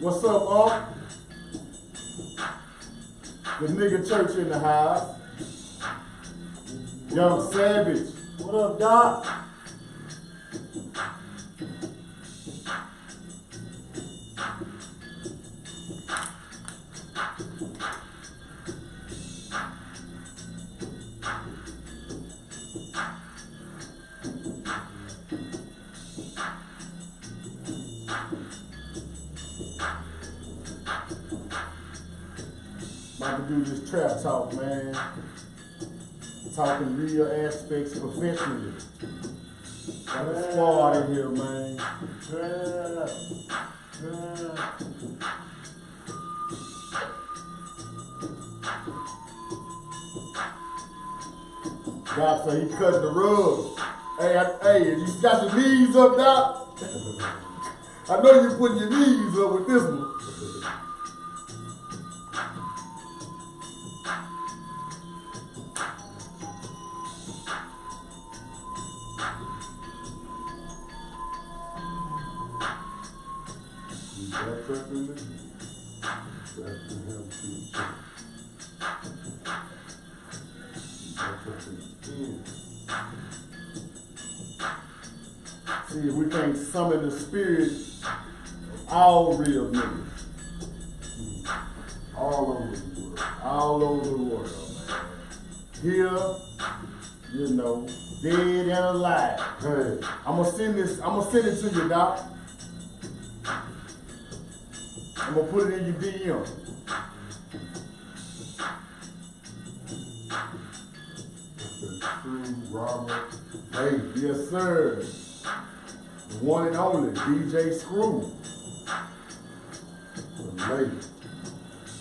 What's up, Unc? The nigga church in the house. Young Savage. What up, Doc? About to do this trap talk, man. Talking real aspects professionally. Got a squad in here, man. Trap. Doc said he cutting the rug. Hey, you got your knees up, Doc? I know you putting your knees up with this one. See, if we can't summon the spirit of all real niggas. All over the world. All over the world, man. Here, you know, dead and alive. Hey, I'm gonna send it to you, Doc. I'm gonna put it in your DM. True Robert. Hey, yes sir. The one and only DJ Screw. The late.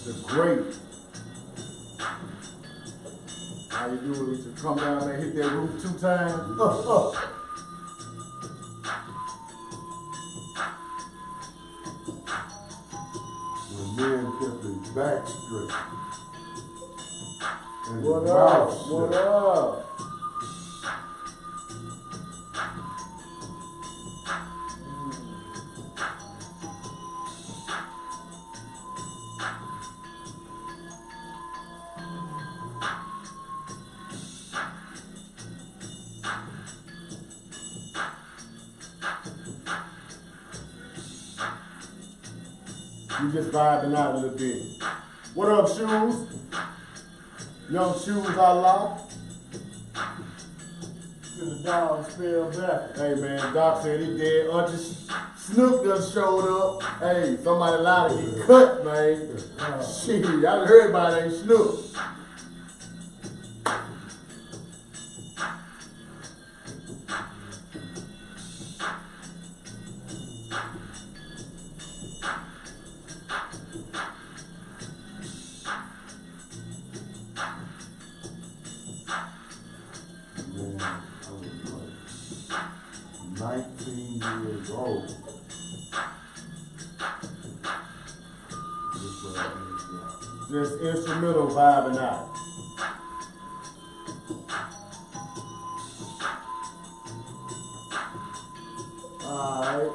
The great. How you doing? We should come down there and hit that roof 2 times. When men kept their back straight. And What up? What up? You just vibing out a little bit. What up, Shoes? Young Shoes Allah. Till the dog spell back. Hey man, Doc said he dead. Auntie Snoop done showed up. Hey, somebody allowed to get cut, man. Shit, I done heard about that Snoop. Man, I was like 19 years old. Just instrumental vibing out. Alright.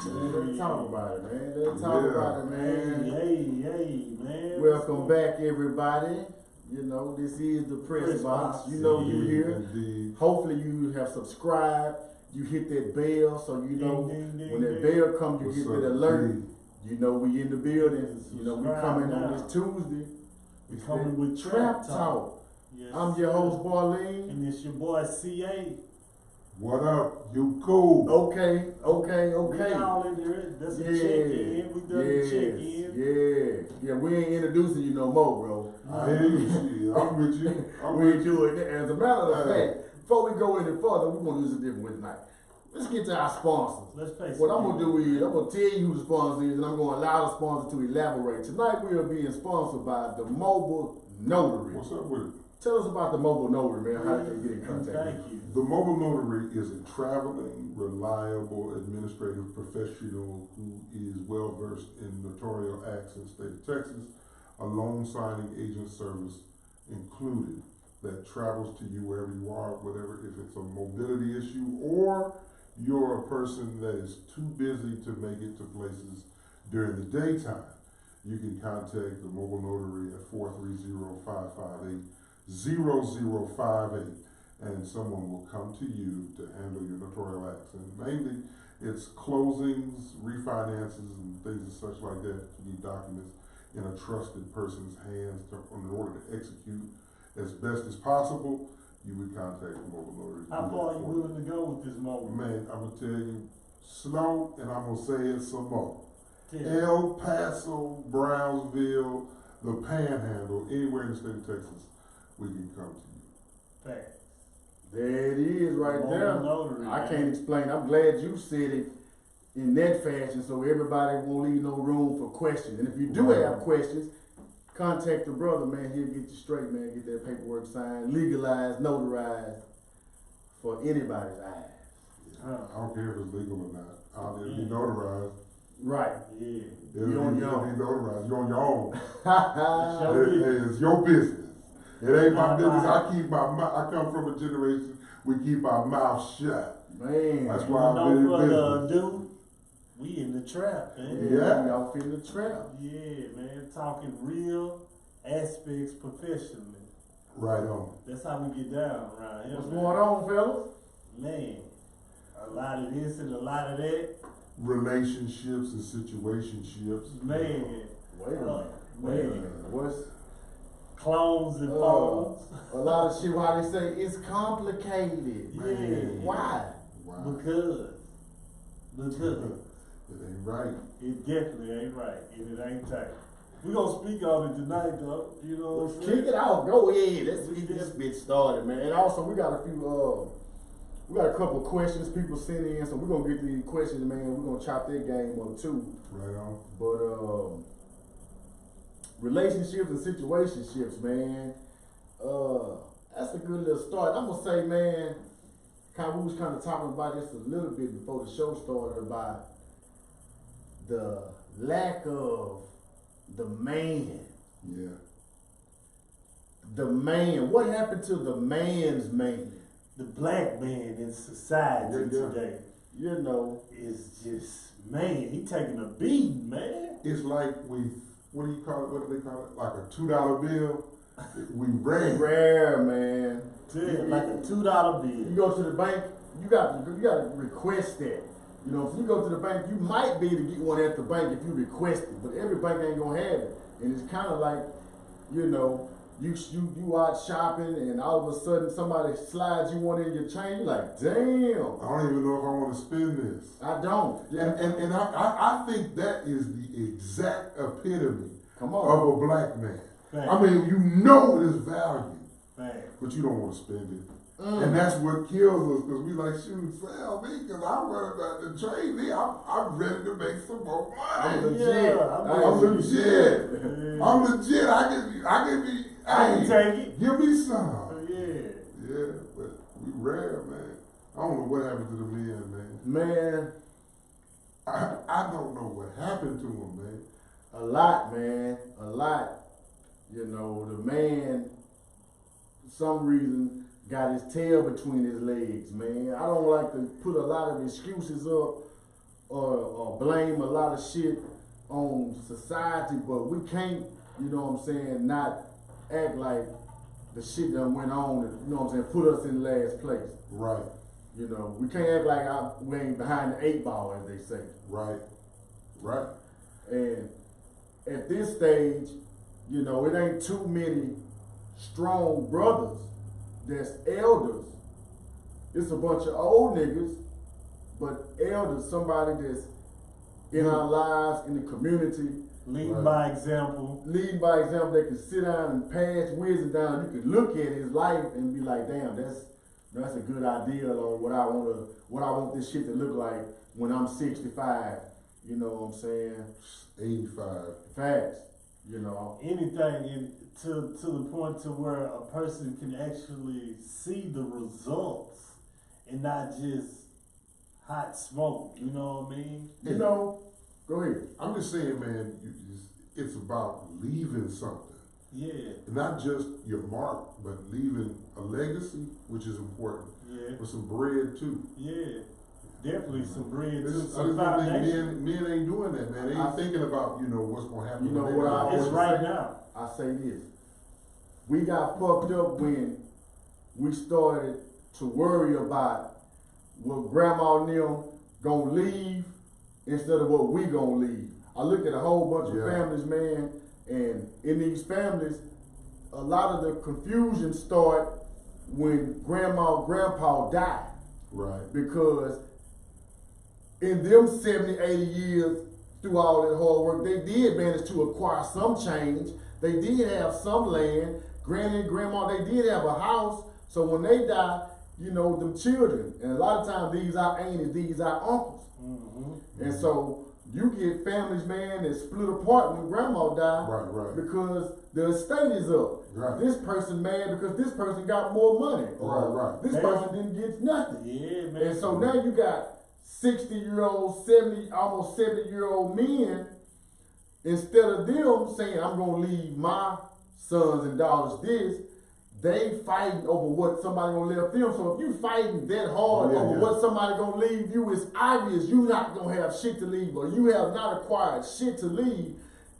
Let's talk about it, man. Let's talk about it, man. Hey, man. Welcome back, everybody. You know, this is the press box. You know you here. Indeed. Hopefully you have subscribed. You hit that bell so you know when that bell comes, you get that alert. You know we in the building. You know we coming on this Tuesday. We coming with Trap Talk. Yes, I'm your host, Barleen. and it's your boy CA. What up? You cool? Okay. We all in there. That's a check-in. We done the check-in. Yeah, we ain't introducing you no more, bro. I hear you. I'm with you. We ain't doing it. As a matter of fact, before we go any further, we're gonna do this a different way tonight. Let's get to our sponsors. Let's face it. What I'm gonna do is I'm gonna tell you who the sponsor is, and I'm gonna allow the sponsor to elaborate. Tonight we are being sponsored by the Mobile Notary. What's up with it? Tell us about the Mobile Notary, man. How can they get in contact? Thank you. The mobile notary is a traveling, reliable administrative professional who is well versed in notarial acts in the state of Texas, a loan signing agent service included that travels to you wherever you are, whatever, if it's a mobility issue or you're a person that is too busy to make it to places during the daytime, you can contact the mobile notary at 430-558-0058, and someone will come to you to handle your notarial acts. And mainly, it's closings, refinances, and things and such like that. You need documents in a trusted person's hands in order to execute as best as possible. You would contact the mobile notary. How far are you willing to go with this mobile? Man, I'm gonna tell you slow, and I'm gonna say it some more. Yeah. El Paso, Brownsville, the Panhandle, anywhere in the state of Texas, we can come to you. Facts. There it is right Mobile there. notary, I man. can't explain. I'm glad you said it in that fashion so everybody won't leave no room for questions. And if you do Right. have questions, contact the brother, man. He'll get you straight, man. Get that paperwork signed, legalized, notarized for anybody's eyes. I don't care if it's legal or not. It'll be notarized. Right. Yeah. You on your It'll own. be notarized. You're on your own. Your business. It's your business. It ain't my Not business. mine. I keep my mouth. I come from a generation we keep our mouth shut. Man. That's why I've been in No further business. ado, we in the trap, man. Yeah. Y'all feel the trap. Yeah, man. Talking real aspects professionally. Right on. That's how we get down around here. What's man. going on, fellas? Man, a lot of this and a lot of that. Relationships and situationships. Man, Wait a minute. man. Wait a minute. What's Clones and phones. a lot of shit? Why they say it's complicated? Yeah. Why? Wow. Because It ain't right. it definitely ain't right and it ain't tight. We gonna speak on it tonight, though. You know what I'm Let's saying? kick it off. Go ahead. Let's get this bitch started, man. And also, we got a few. We got a couple of questions people sent in, so we're gonna get these questions, man. We're gonna chop their game up too. Right on. But relationships and situationships, man. That's a good little start. I'm gonna say, man. We was kind of talking about this a little bit before the show started about the lack of the man. Yeah. The man. What happened to the man's man? The black man in society Yeah. today You know. is just, man, he taking a beating, man. It's like what do you call it? What do they call it? Like a $2 bill. We ran. Rare, man. Yeah, like a $2 You bill. go to the bank, you got to request that. You know, if you go to the bank, you might be able to get one at the bank if you request it, but every bank ain't gonna have it. And it's kind of like, you know, you out shopping and all of a sudden somebody slides you one in your chain. You're like, damn. I don't even know if I want to spend this. I don't. And I think that is the exact epitome Come on. of a black man. Right. I mean, you know it is value, Man, but you don't want to spend it. And that's what kills us, because we like, shoot, sell me, because I'm running about to trade me. I'm ready to make some more I'm money. legit. Yeah, I'm legit. yeah. I'm legit. I can be, I can take it. give me some. Yeah. Yeah, but we rare, man. I don't know what happened to the men, man. Man, I don't know what happened to them, man. a lot, man. A lot. You know, the man, for some reason, got his tail between his legs, man. I don't like to put a lot of excuses up or blame a lot of shit on society, but we can't, you know what I'm saying, not act like the shit that went on, you know what I'm saying, put us in last place. Right, You know, we can't act like we ain't behind the 8 ball, as they say. right, right. And at this stage, you know, it ain't too many strong brothers that's elders. It's a bunch of old niggas, but elders, somebody that's in our lives, in the community, Leading Right. by example. leading by example. They can sit down and pass wisdom down. You can look at his life and be like, damn, that's a good idea on what I want this shit to look like when I'm 65. You know what I'm saying? 85. Facts. You know. Anything to the point to where a person can actually see the results and not just hot smoke. You know what I mean? You know. Go ahead. I'm just saying, man, it's about leaving something. Yeah. Not just your mark, but leaving a legacy, which is important. Yeah. With some bread, too. Yeah. definitely some bread I to just some don't think foundation. men ain't doing that, man. They ain't thinking about, what's gonna happen. You know when what they I die. It's always right say? now. I say this. We got fucked up when we started to worry about what grandma and them gonna leave instead of what we gonna leave. I looked at a whole bunch of families, man, and in these families, a lot of the confusion start when grandma and grandpa die. Right. Because in them 70, 80 years, through all that hard work, they did manage to acquire some change. They did have some land. Granny and grandma, they did have a house. So when they die, them children, and a lot of times these are aunties, these are uncles. Mm-hmm. And so you get families, man, that split apart when grandma died. Right. Because the estate is up. Right. This person mad because this person got more money. Right. This person didn't get nothing. Yeah, man. And so now you got 60-year-old, 70, almost 70-year-old men, instead of them saying, I'm gonna leave my sons and daughters this, they fighting over what somebody gonna leave them. So if you fighting that hard over what somebody gonna leave you, it's obvious you not gonna have shit to leave, or you have not acquired shit to leave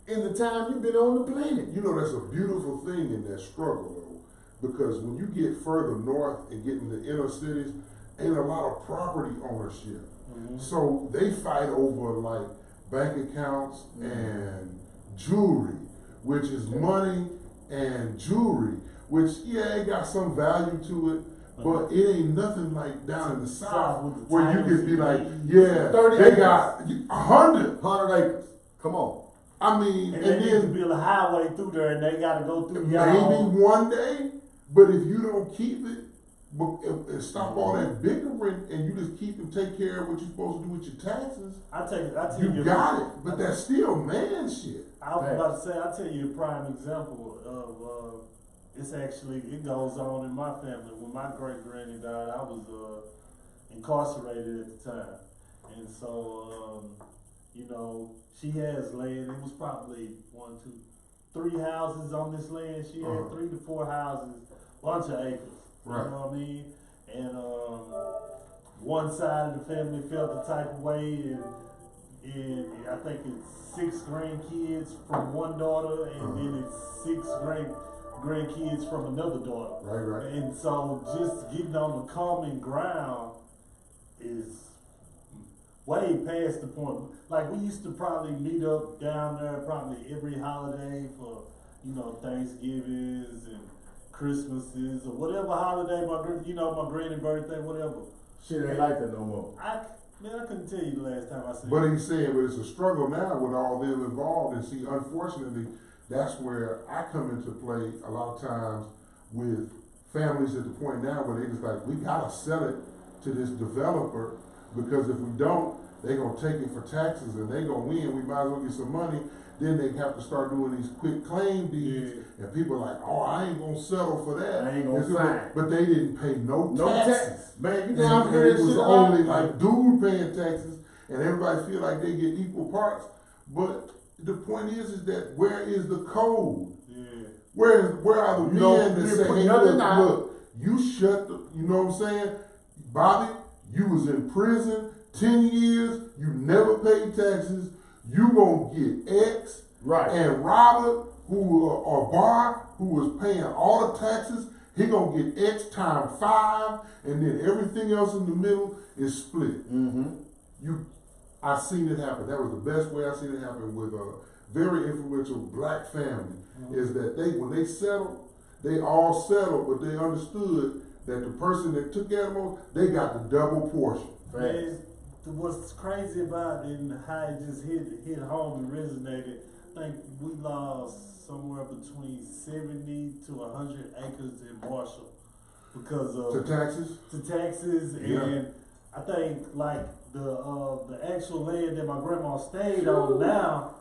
in the time you've been on the planet. That's a beautiful thing in that struggle, though, because when you get further north and get in the inner cities, ain't a lot of property ownership. Mm-hmm. So they fight over like bank accounts and jewelry, which is money and jewelry, which it got some value to it, but it ain't nothing like down in the south where you can be like, 30 they acres. got 100 acres. Come on. I mean, and they need to build a highway through there, and they got to go through maybe one day, but if you don't keep it, and stop all that bickering, and you just keep and take care of what you're supposed to do with your taxes, you got it. But that's still man shit. I was about to say, I'll tell you a prime example of it goes on in my family. When my great granny died, I was incarcerated at the time, and so she has land. It was probably 1, 2, 3 houses on this land. She had 3 to 4 houses, bunch of acres. Right. You know what I mean? And one side of the family felt the type of way, and I think it's 6 grandkids from one daughter, and then it's 6 grandkids from another daughter. Right. And so just getting on the common ground is way past the point. Like, we used to probably meet up down there probably every holiday for, Thanksgivings and Christmases or whatever holiday, my granny's birthday, whatever. Shit ain't like that no more. I couldn't tell you the last time I seen But he's saying, but it's a struggle now with all them involved. And see, unfortunately, that's where I come into play a lot of times with families at the point now where they just like, we gotta sell it to this developer, because if we don't, they gonna take it for taxes and they gonna win. We might as well get some money. Then they have to start doing these quick claim deeds, and people are like, "Oh, I ain't gonna settle for that. I ain't gonna sign." But they didn't pay no taxes. Man, and it was only like dude paying taxes, and everybody feel like they get equal parts. But the point is that where is the code? Yeah. Where are the men that say, "Hey, look, you shut the," you know what I'm saying, Bobby? You was in prison 10 years. You never paid taxes. You gonna get X. Right. And Robert, or Bar, who was paying all the taxes, he gonna get X times 5, and then everything else in the middle is split. Mm-hmm. I seen it happen. That was the best way I seen it happen with a very influential black family. Is that when they settled, they all settled, but they understood that the person that took animals, they got the double portion. Man, what's crazy about it and how it just hit home and resonated, I think we lost somewhere between 70 to 100 acres in Marshall because of To taxes, and I think like the actual land that my grandma stayed on now,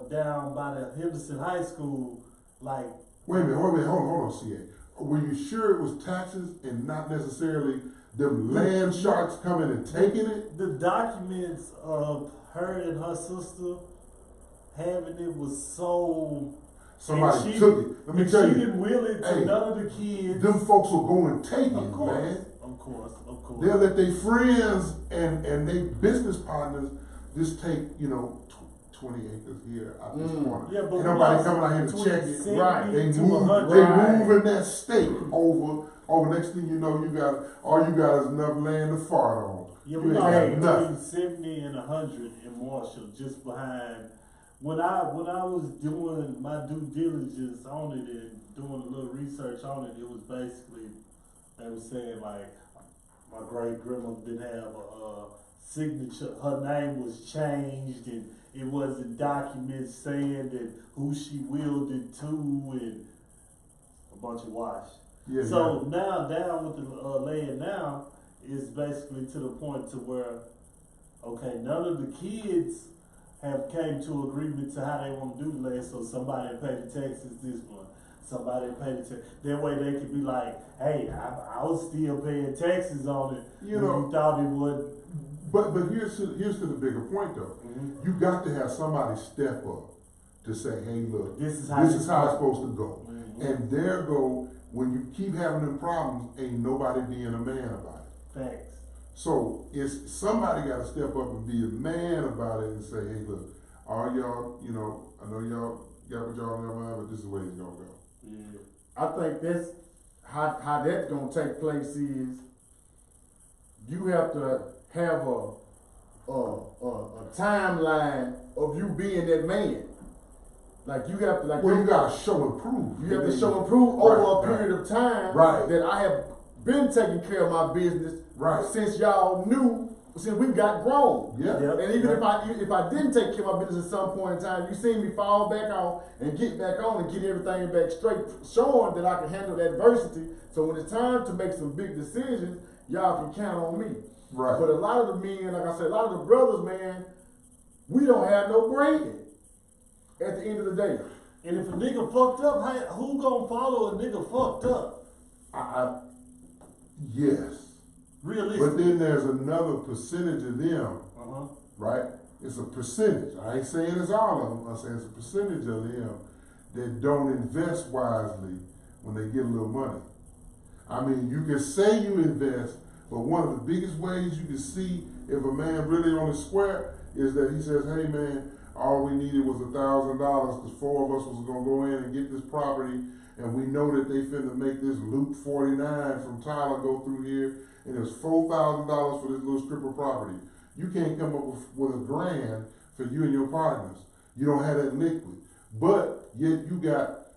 down by the Henderson High School, like. Wait a minute, hold on, CA. Were you sure it was taxes and not necessarily them land sharks coming and taking it? The documents of her and her sister having it was so. Somebody took it. Let me tell you. She didn't will it to none of the kids. Them folks will go and take it, of course, man. Of course. They'll let their friends and their business partners just take, 20 acres here out this corner. Yeah, but Ain't nobody coming out here to check it. Right. They to move 100. they Right. move in that state over next thing you know, all you got is enough land to fart on. Yeah, You we ain't got got between nothing. 70 and 100 in Marshall, just behind. When I was doing my due diligence on it and doing a little research on it, it was basically, they were saying like, my great grandmother didn't have a signature, her name was changed and it wasn't documents saying that who she willed it to and a bunch of wash. Yeah, So now down with the land now is basically to the point to where, okay, none of the kids have came to agreement to how they want to do the land. So somebody pay the taxes this one, somebody pay the tax. That way they could be like, hey, I was still paying taxes on it. You when know, you thought it would. But here's to the bigger point though. Mm-hmm. You got to have somebody step up to say, hey, look, This is how it's it's supposed to go. Mm-hmm. And there go, when you keep having them problems, ain't nobody being a man about it. Facts. So it's somebody got to step up and be a man about it and say, hey, look, all y'all, I know y'all got what y'all in your mind, but this is the way it's gonna go. Yeah. I think that's how that's gonna take place is you have to have a timeline of you being that man. Like you have to Well, you gotta show and prove. you have to show and prove over a Right, period of time Right. that I have been taking care of my business Right. since y'all knew, since we got grown. Yeah. Yep. And even if I didn't take care of my business at some point in time, you seen me fall back off and get back on and get everything back straight, showing that I can handle adversity. So when it's time to make some big decisions, y'all can count on me. Right. But a lot of the men, like I said, a lot of the brothers, man, we don't have no bread at the end of the day. And if a nigga fucked up, hey, who gonna follow a nigga fucked up? Yes. Realistically. But then there's another percentage of them, Uh-huh. right? It's a percentage. I ain't saying it's all of them. I'm saying it's a percentage of them that don't invest wisely when they get a little money. I mean, you can say you invest, but one of the biggest ways you can see if a man really on the square is that he says, hey man, all we needed was $1,000 because 4 of us was gonna go in and get this property, and we know that they finna make this Loop 49 from Tyler go through here, and it's $4,000 for this little strip of property. You can't come up with $1,000 for you and your partners. You don't have that liquid. But yet you got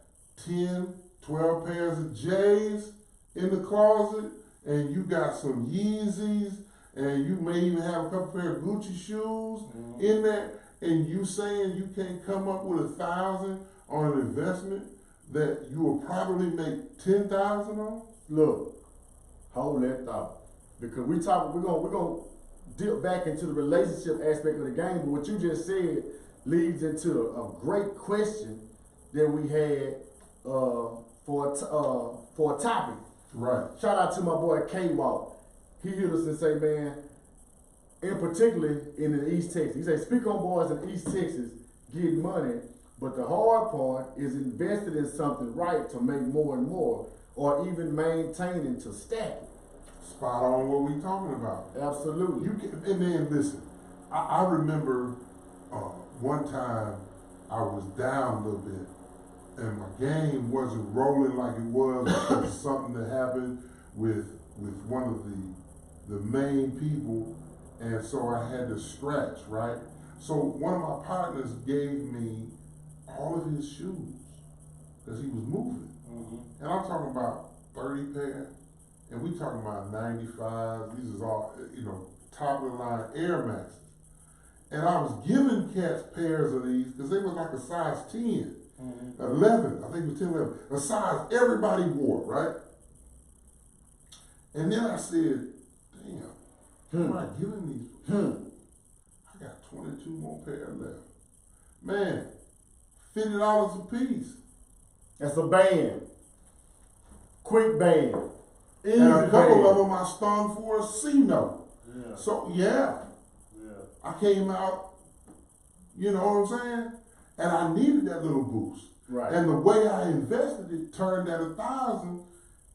10, 12 pairs of J's in the closet, and you got some Yeezys, and you may even have a couple pair of Gucci shoes in there, and you saying you can't come up with $1,000 on an investment that you will probably make $10,000 on? Look, hold that thought, because we're gonna dip back into the relationship aspect of the game. But what you just said leads into a great question that we had for a topic. Right. Shout out to my boy K-Walk. He hit us and say, man, in particularly in the East Texas, he said, speak on boys in East Texas getting money, but the hard part is invested in something right to make more and more, or even maintaining to stack it. Spot on what we talking about. Absolutely. And then listen, I remember one time I was down a little bit, and my game wasn't rolling like it was because of something that happened with one of the main people, and so I had to stretch, right? So one of my partners gave me all of his shoes because he was moving. Mm-hmm. And I'm talking about 30 pair, and we talking about 95. These is all, top of the line Air Maxes. And I was giving cats pairs of these because they was like a size 10, 11, I think it was 10, 11, a size everybody wore, right? And then I said, damn, am I giving these? I got 22 more pairs left. Man, $50 a piece. That's a band. Quick band. Easy And a couple band. of them I stung for a C note. Yeah. So yeah, Yeah. I came out, you know what I'm saying? And I needed that little boost. Right. And the way I invested it turned that 1,000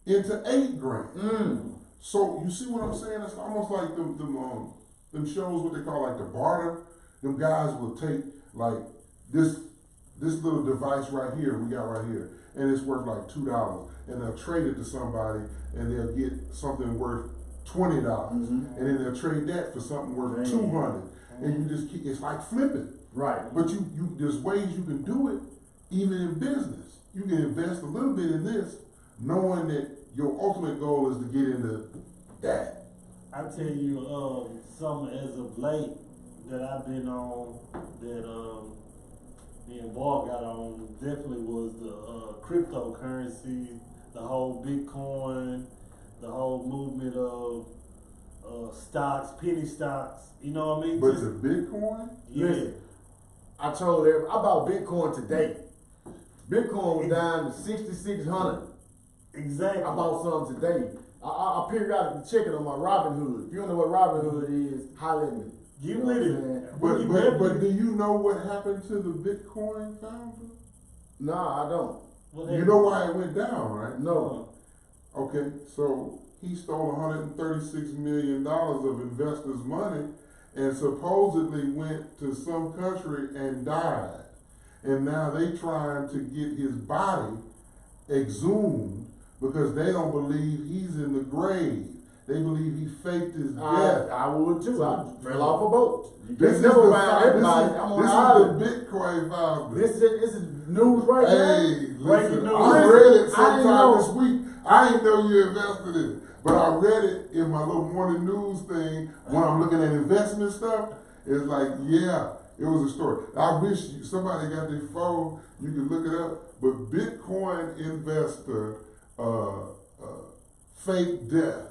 into $8 grand. So you see what I'm saying? It's almost like them shows, what they call like the barter. Them guys will take like this little device right here we got right here, and it's worth like $2, and they'll trade it to somebody, and they'll get something worth $20, and then they'll trade that for something worth $200, and you just keep. It's like flipping. Right. But you there's ways you can do it, even in business. You can invest a little bit in this, knowing that your ultimate goal is to get into that. I tell you, something as of late that I've been on that me and Ball got on definitely was the cryptocurrency, the whole Bitcoin, the whole movement of stocks, penny stocks. You know what I mean? But the Bitcoin, Yeah. Listen, I told everybody, I bought Bitcoin today. Bitcoin was down to 6,600. Exactly. I bought some today. I periodically check it on my Robinhood. If you don't know what Robinhood is, holler at me. You know with what it. I'm saying? but do you know what happened to the Bitcoin founder? No, I don't. You know why it went down, right? No. Okay, so he stole $136 million of investors' money and supposedly went to some country and died. And now they trying to get his body exhumed because they don't believe he's in the grave. They believe he faked his death. I would too. I fell off a boat. You This can't is never the find everybody. I'm on the this island. is the Bitcoin founder. This is news right Hey, now. Breaking listen, news. I read it I didn't sometime know. this week. I didn't know you invested in it, but I read it in my little morning news thing when I'm looking at investment stuff. It's like, yeah, it was a story. I wish somebody got their phone, you could look it up. But Bitcoin investor, fake death.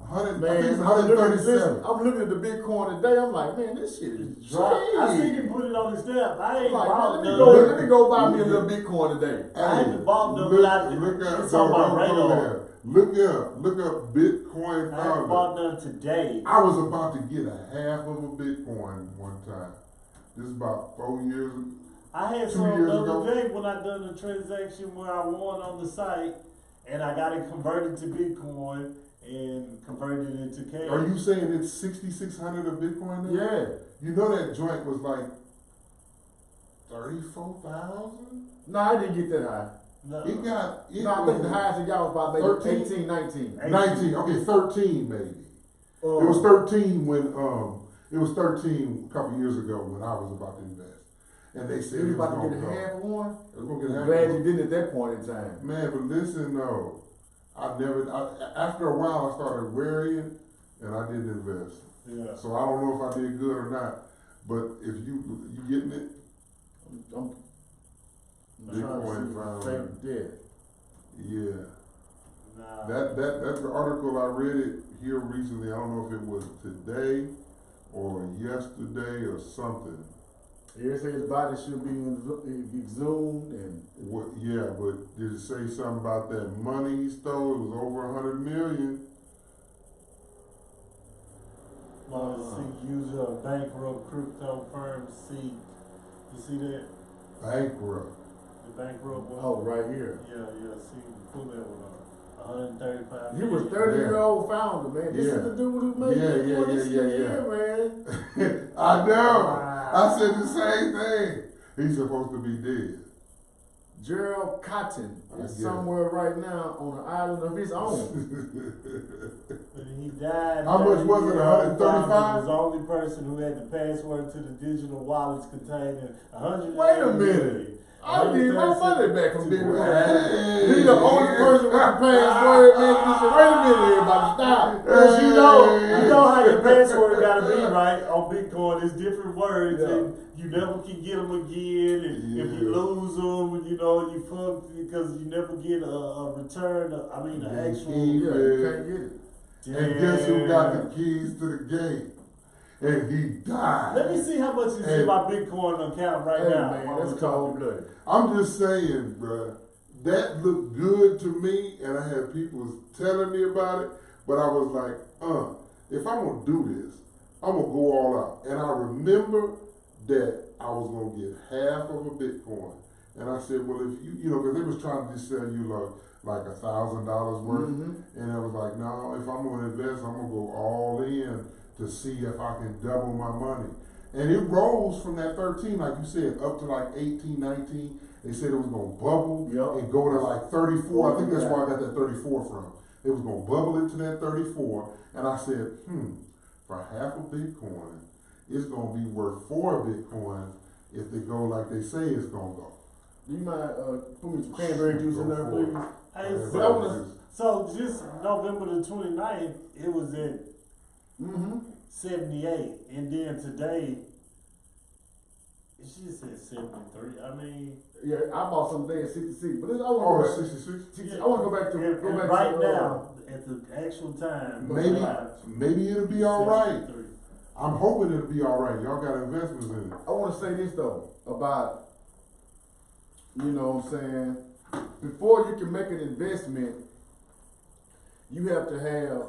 I think it's 137. I'm looking at the Bitcoin today. I'm like, man, this shit is dry. I seen him put it on his step. I ain't Like, bought man, none. let me go buy me a little Bitcoin today. I haven't bought none, look, but I look up, it's on my don't go radar. there. Look up Bitcoin I haven't founder. bought none today. I was about to get a half of a Bitcoin one time. This is about 4 years ago. I had 2 some years the ago. other day when I done the transaction where I won on the site and I got it converted to Bitcoin and converted it into cash. Are you saying it's 6,600 of Bitcoin now? Yeah. You know that joint was like 34,000? No, I didn't get that high. No. I think the highest it got was about maybe 13? 18, 19. 19, okay, 13 maybe. It was 13 when, it was 13 a couple years ago when I was about to invest. And they said You it was about to going get to a go. half of one? It was gonna get half Glad of you one. didn't at that point in time. Man, but listen though, after a while I started worrying and I didn't invest. Yeah. So I don't know if I did good or not, but if you getting it, I'm Bitcoin trying to found see fake death. yeah. Nah. That's the article I read it here recently. I don't know if it was today or yesterday or something. Here it says his body should be exhumed and What? Yeah, but did it say something about that money he stole? It was over 100 million. User of bankrupt crypto firm seek. You see that? Bankrupt. The bankrupt one? oh, right here. Yeah, see, pull that one up. 135 He was million. 30-year-old founder, man. This Yeah. is the dude who made Yeah, man. I know. I said the same thing. He's supposed to be dead. Gerald Cotton I is get it. somewhere right now on an island of his own. When he died, How much was it, 135? He was the only person who had the password to the digital wallets containing 100. Wait a minute. I need my money back from Big Red. Hey. He's the only person with the password, man. He said, wait a minute, everybody, stop. Cause you know how your password gotta be, right? On Bitcoin, it's different words, Yeah. and you never can get them again. And if you lose them, you fuck because you never get a return. An actual. Yeah, you can't get it. And guess who got the keys to the gate? And he died. Let me see how much is in my Bitcoin account right Hey, now. man, while that's we're talking. cold-blooded. I'm just saying, bruh, that looked good to me, and I had people telling me about it, but I was like, if I'm gonna do this, I'm gonna go all out. And I remember that I was gonna get half of a Bitcoin, And I said, well, if you know, because they was trying to just sell you like $1,000 worth, and I was like, no, if I'm gonna invest, I'm gonna go all in to see if I can double my money. And it rose from that 13, like you said, up to like 18, 19. They said it was gonna bubble and go to like 34. I think that's where I got that 34 from. It was gonna bubble it to that 34, and I said, for half a Bitcoin, it's gonna be worth 4 Bitcoins if they go like they say it's gonna go. Do you mind put me some cranberry juice in there, please? Hey, so just November the 29th, it was at 78, and then today, she just said 73. I mean, yeah, I bought some today at 66, but I Oh, want to 66? I want to go back to right now at the actual time. Maybe it'll be all right. I'm hoping it'll be all right. Y'all got investments in it. I want to say this though about, you know what I'm saying, before you can make an investment, you have to have,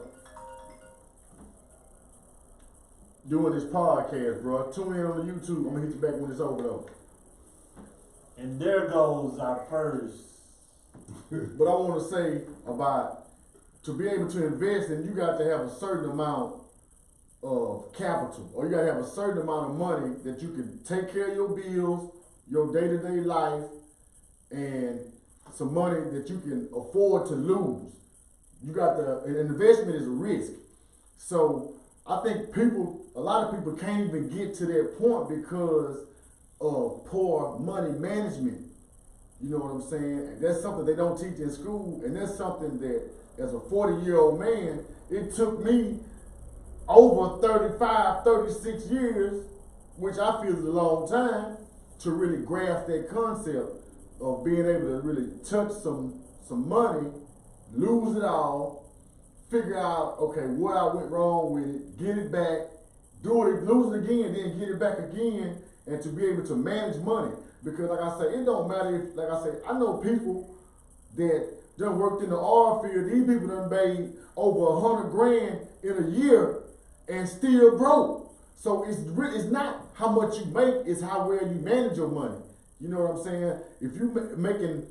doing this podcast, bro. Tune in on the YouTube. I'm gonna hit you back when it's over though. And there goes our first. But I want to say about, to be able to invest, and you got to have a certain amount of capital, or you got to have a certain amount of money that you can take care of your bills, your day-to-day life, and some money that you can afford to lose. You got to, an investment is a risk. So I think a lot of people can't even get to that point because of poor money management. You know what I'm saying? That's something they don't teach in school, and that's something that, as a 40-year-old man, it took me over 35, 36 years, which I feel is a long time, to really grasp that concept of being able to really touch some money, lose it all, figure out, okay, where I went wrong with it, get it back, do it, lose it again, then get it back again, and to be able to manage money. Because like I say, it don't matter if, like I say, I know people that done worked in the oil field. These people done made over 100 grand in a year and still broke. So it's not how much you make, it's how well you manage your money. You know what I'm saying? If you making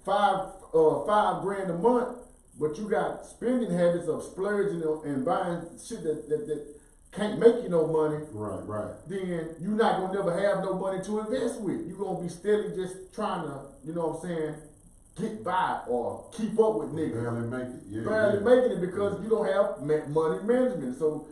five grand a month, but you got spending habits of splurging and buying shit that can't make you no money, right, then you're not gonna never have no money to invest with. You're gonna be steadily just trying to, you know what I'm saying, get by or keep up with niggas. Barely make it. Barely making it because you don't have money management. So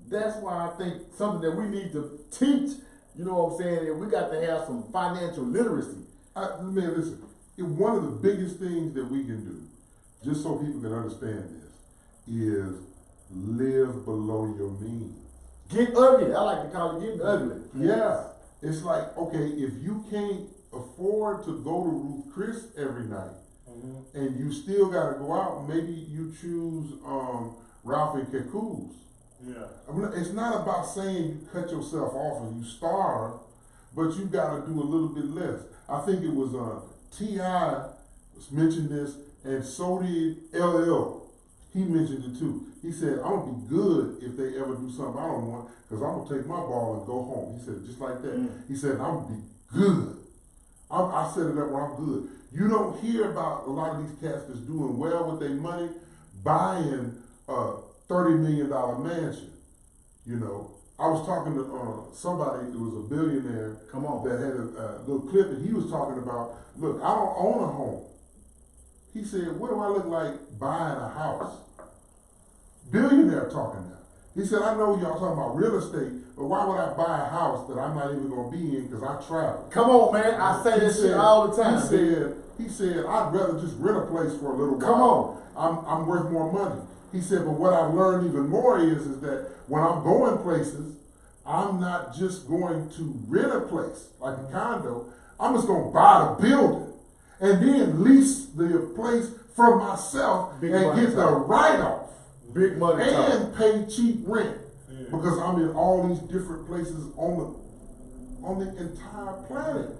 that's why I think something that we need to teach, you know what I'm saying, that we got to have some financial literacy. Man, listen, one of the biggest things that we can do, just so people can understand this, is live below your means. Get ugly. I like to call it getting ugly. Yeah. It's like, okay, if you can't afford to go to Ruth Chris every night, and you still got to go out, maybe you choose Ralph and Keku's. Yeah. I mean, it's not about saying you cut yourself off and you starve, but you got to do a little bit less. I think it was T.R.A.P mentioned this, and so did LL. He mentioned it too. He said, I'm going to be good if they ever do something I don't want, because I'm going to take my ball and go home. He said, just like that. He said, I'm going to be good. I set it up where I'm good. You don't hear about a lot of these cats that's doing well with their money, buying a $30 million mansion. You know, I was talking to somebody who was a billionaire that had a little clip, and he was talking about, look, I don't own a home. He said, what do I look like buying a house? Billionaire talking now. He said, I know y'all talking about real estate, but why would I buy a house that I'm not even going to be in because I travel? Come on, man. I say this shit all the time. He said, I'd rather just rent a place for a little while. Come on. I'm worth more money. He said, but what I've learned even more is that when I'm going places, I'm not just going to rent a place like a condo. I'm just going to buy the building and then lease the place from myself and get the write-off. Big money and pay cheap rent because I'm in all these different places on the entire planet.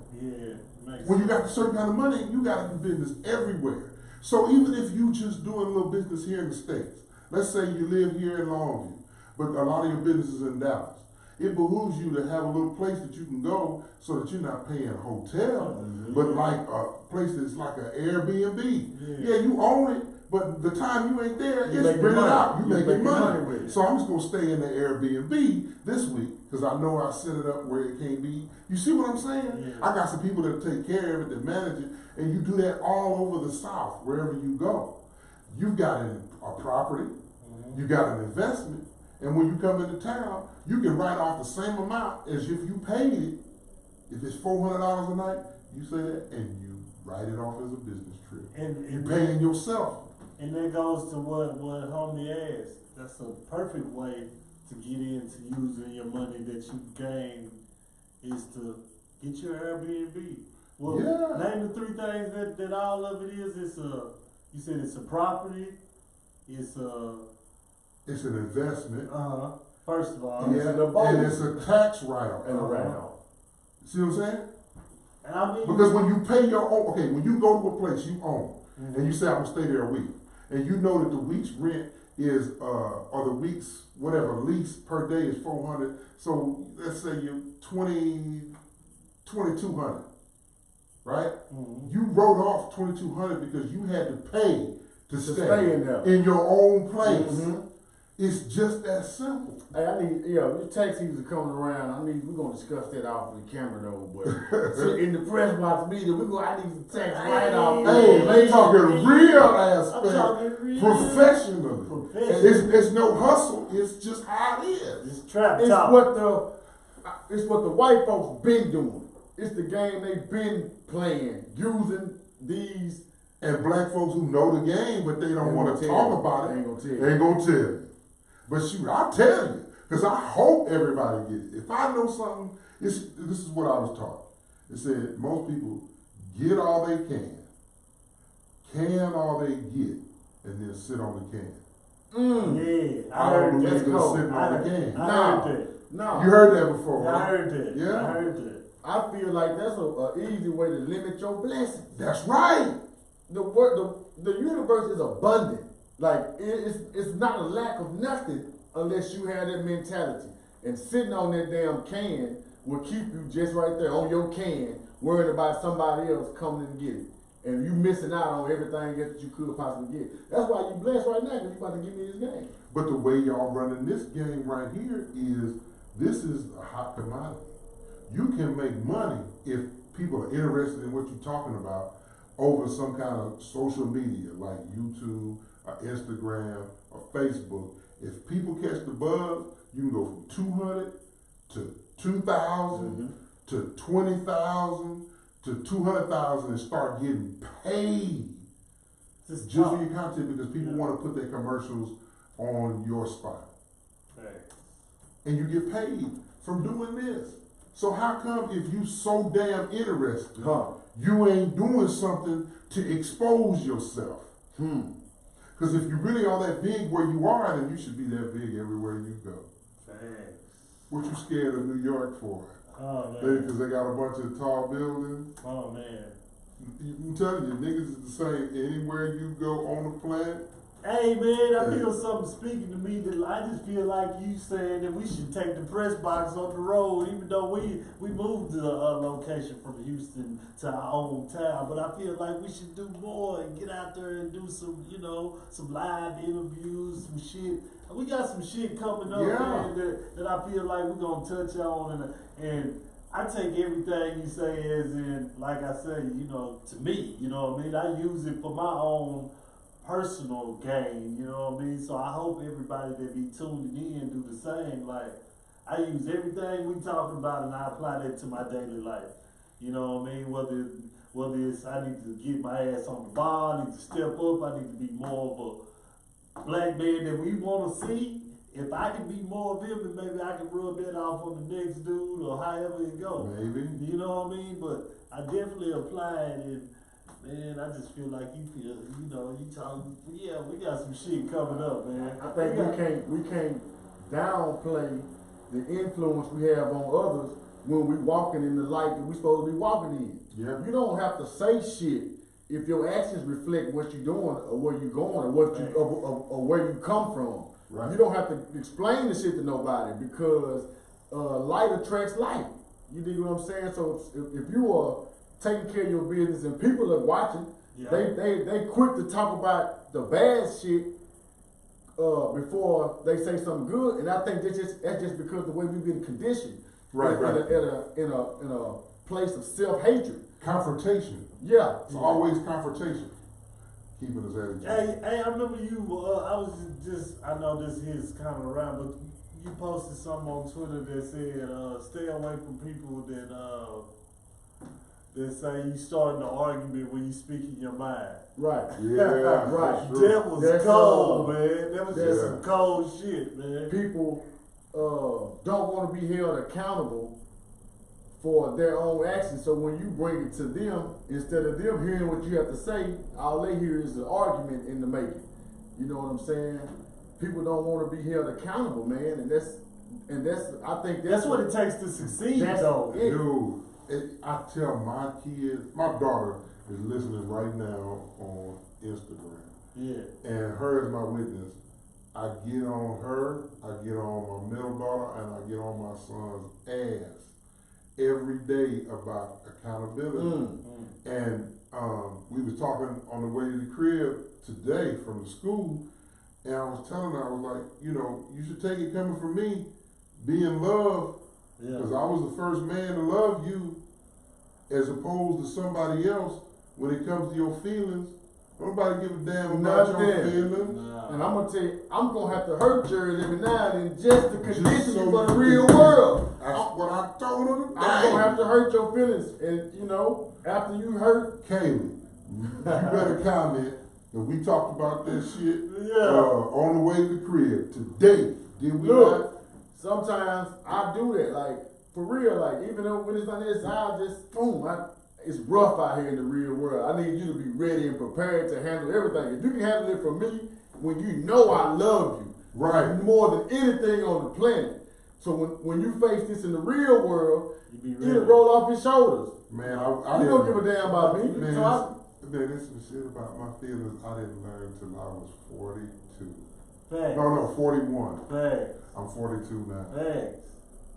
When you got a certain kind of money, you got to do business everywhere. So even if you just doing a little business here in the States, let's say you live here in Longview, but a lot of your business is in Dallas. it behooves you to have a little place that you can go so that you're not paying a hotel, but like a place that's like an Airbnb. Yeah, you own it, but the time you ain't there, You it's making rented money. out. You You making making money. money with it. So I'm just gonna stay in the Airbnb this week because I know I set it up where it can't be. You see what I'm saying? Yeah. I got some people that take care of it, that manage it, and you do that all over the South, wherever you go. You've got a property, you got an investment, and when you come into town, you can write off the same amount as if you paid it. If it's $400 a night, you say that, and you write it off as a business trip. And You're paying yourself. And that goes to what homie asked. That's a perfect way to get into using your money that you gain is to get your Airbnb. Well, name the three things that all of it is. You said it's a property. It's an investment. First of all. Yeah, and it's a tax write-off. And a write-off. See what I'm saying? And I mean, because when you pay your own, okay, when you go to a place you own, and you say I'm gonna stay there a week, and you know that the week's rent is, or the week's whatever lease per day is $400. So let's say you're $2,200, right? You wrote off $2,200 because you had to pay to stay in your own place. It's just that simple. Hey, I need, this tax season coming around. we're gonna discuss that off the camera though, but see, in the press box meeting, I need some tax write-off. Hey, they talking real aspect, I'm talking real. professionally. It's no hustle. It's just how it is. It's trap It's talk. what the white folks been doing. It's the game they've been playing, using these. And black folks who know the game, but they don't want to talk about it, They ain't gonna tell you. they ain't gonna tell you. But shoot, I'll tell you, because I hope everybody gets it. If I know something, this is what I was taught. It said most people get all they can all they get, and then sit on the can. Yeah, I don't believe in That's cold. sitting on the can. I heard that. No. You heard that before, I right? heard that. Yeah. I heard that. I feel like that's a easy way to limit your blessings. That's right. The universe is abundant. Like it's not a lack of nothing unless you have that mentality. And sitting on that damn can will keep you just right there on your can, worried about somebody else coming and get it. And you missing out on everything that you could possibly get. That's why you blessed right now, because you about to give me this game. But the way y'all running this game right here is, this is a hot commodity. You can make money if people are interested in what you're talking about over some kind of social media like YouTube or Instagram or Facebook. If people catch the buzz, you can go from 200 to 2,000 to 20,000 to 200,000 and start getting paid just for your content, because people want to put their commercials on your spot. And you get paid from doing this. So how come if you so damn interested, you ain't doing something to expose yourself? Because if you really are that big where you are, then you should be that big everywhere you go. Thanks. What you scared of New York for? Oh man. Because they got a bunch of tall buildings. Oh man. I'm telling you, niggas is the same anywhere you go on the planet. Hey man, I feel something speaking to me that I just feel like you saying that we should take the press box on the road, even though we moved to a location from Houston to our own town. But I feel like we should do more and get out there and do some, some live interviews, some shit. We got some shit coming up, man, that I feel like we're gonna touch on, and I take everything you say as in, like I say, to me, you know what I mean? I use it for my own personal gain, you know what I mean? So I hope everybody that be tuning in do the same. Like, I use everything we talking about and I apply that to my daily life. You know what I mean? Whether it's I need to get my ass on the bar, I need to step up, I need to be more of a black man that we want to see. If I can be more of him, and maybe I can rub that off on the next dude or however it goes. Maybe. You know what I mean? But I definitely apply it, and man, I just feel like you talking, we got some shit coming up, man. I think we can't downplay the influence we have on others when we walking in the light that we supposed to be walking in. Yeah. You don't have to say shit if your actions reflect what you're doing or where you're going or what you or where you come from. Right. You don't have to explain the shit to nobody, because light attracts light. You dig what I'm saying? So if you are taking care of your business and people are watching, Yeah. they quick to talk about the bad shit before they say something good, and I think that's just because the way we've been conditioned, Right, right. in a place of self-hatred. Confrontation. Yeah, It's always confrontation. Keeping us at each other. Hey, I remember you. I was just. I know this is kind of around, but you posted something on Twitter that said, "Stay away from people that say you starting an argument when you speaking your mind." right. Yeah, Right. that's true. That was That's, cold, man. That was just yeah. some cold shit, man. People don't want to be held accountable for their own actions. So when you bring it to them, instead of them hearing what you have to say, all they hear is an argument in the making. You know what I'm saying? People don't want to be held accountable, man, and that's I think That's what it takes to succeed, That's though. it. Dude, I tell my kids, my daughter is listening right now on Instagram. Yeah. And her is my witness. I get on her, I get on my middle daughter, and I get on my son's ass every day about accountability. And we was talking on the way to the crib today from the school, and I was telling her, I was like, you know, you should take it coming from me, be in love, because I was the first man to love you, as opposed to somebody else. When it comes to your feelings, nobody give a damn about your Nothing. feelings. Nah. And I'm gonna tell you, I'm gonna have to hurt Jerry every now and then just to condition so you for the you real can- world. That's what I told her today. I'm gonna have to hurt your feelings, and you know, after you hurt, Kaylee, you better comment. And we talked about that shit Yeah. on the way to the crib today. Did we look. not? Sometimes I do that, like for real. Like even though when it's like this, I just boom. It's rough out here in the real world. I need you to be ready and prepared to handle everything. If you can handle it from me, when you know I love you, Right. more than anything on the planet. So when you face this in the real world, You be it'll ready. roll off your shoulders. Man, I You didn't don't give a damn about me. Man, So there's some shit about my feelings I didn't learn till I was 42. Facts. No, 41. Facts. I'm 42 now. Facts.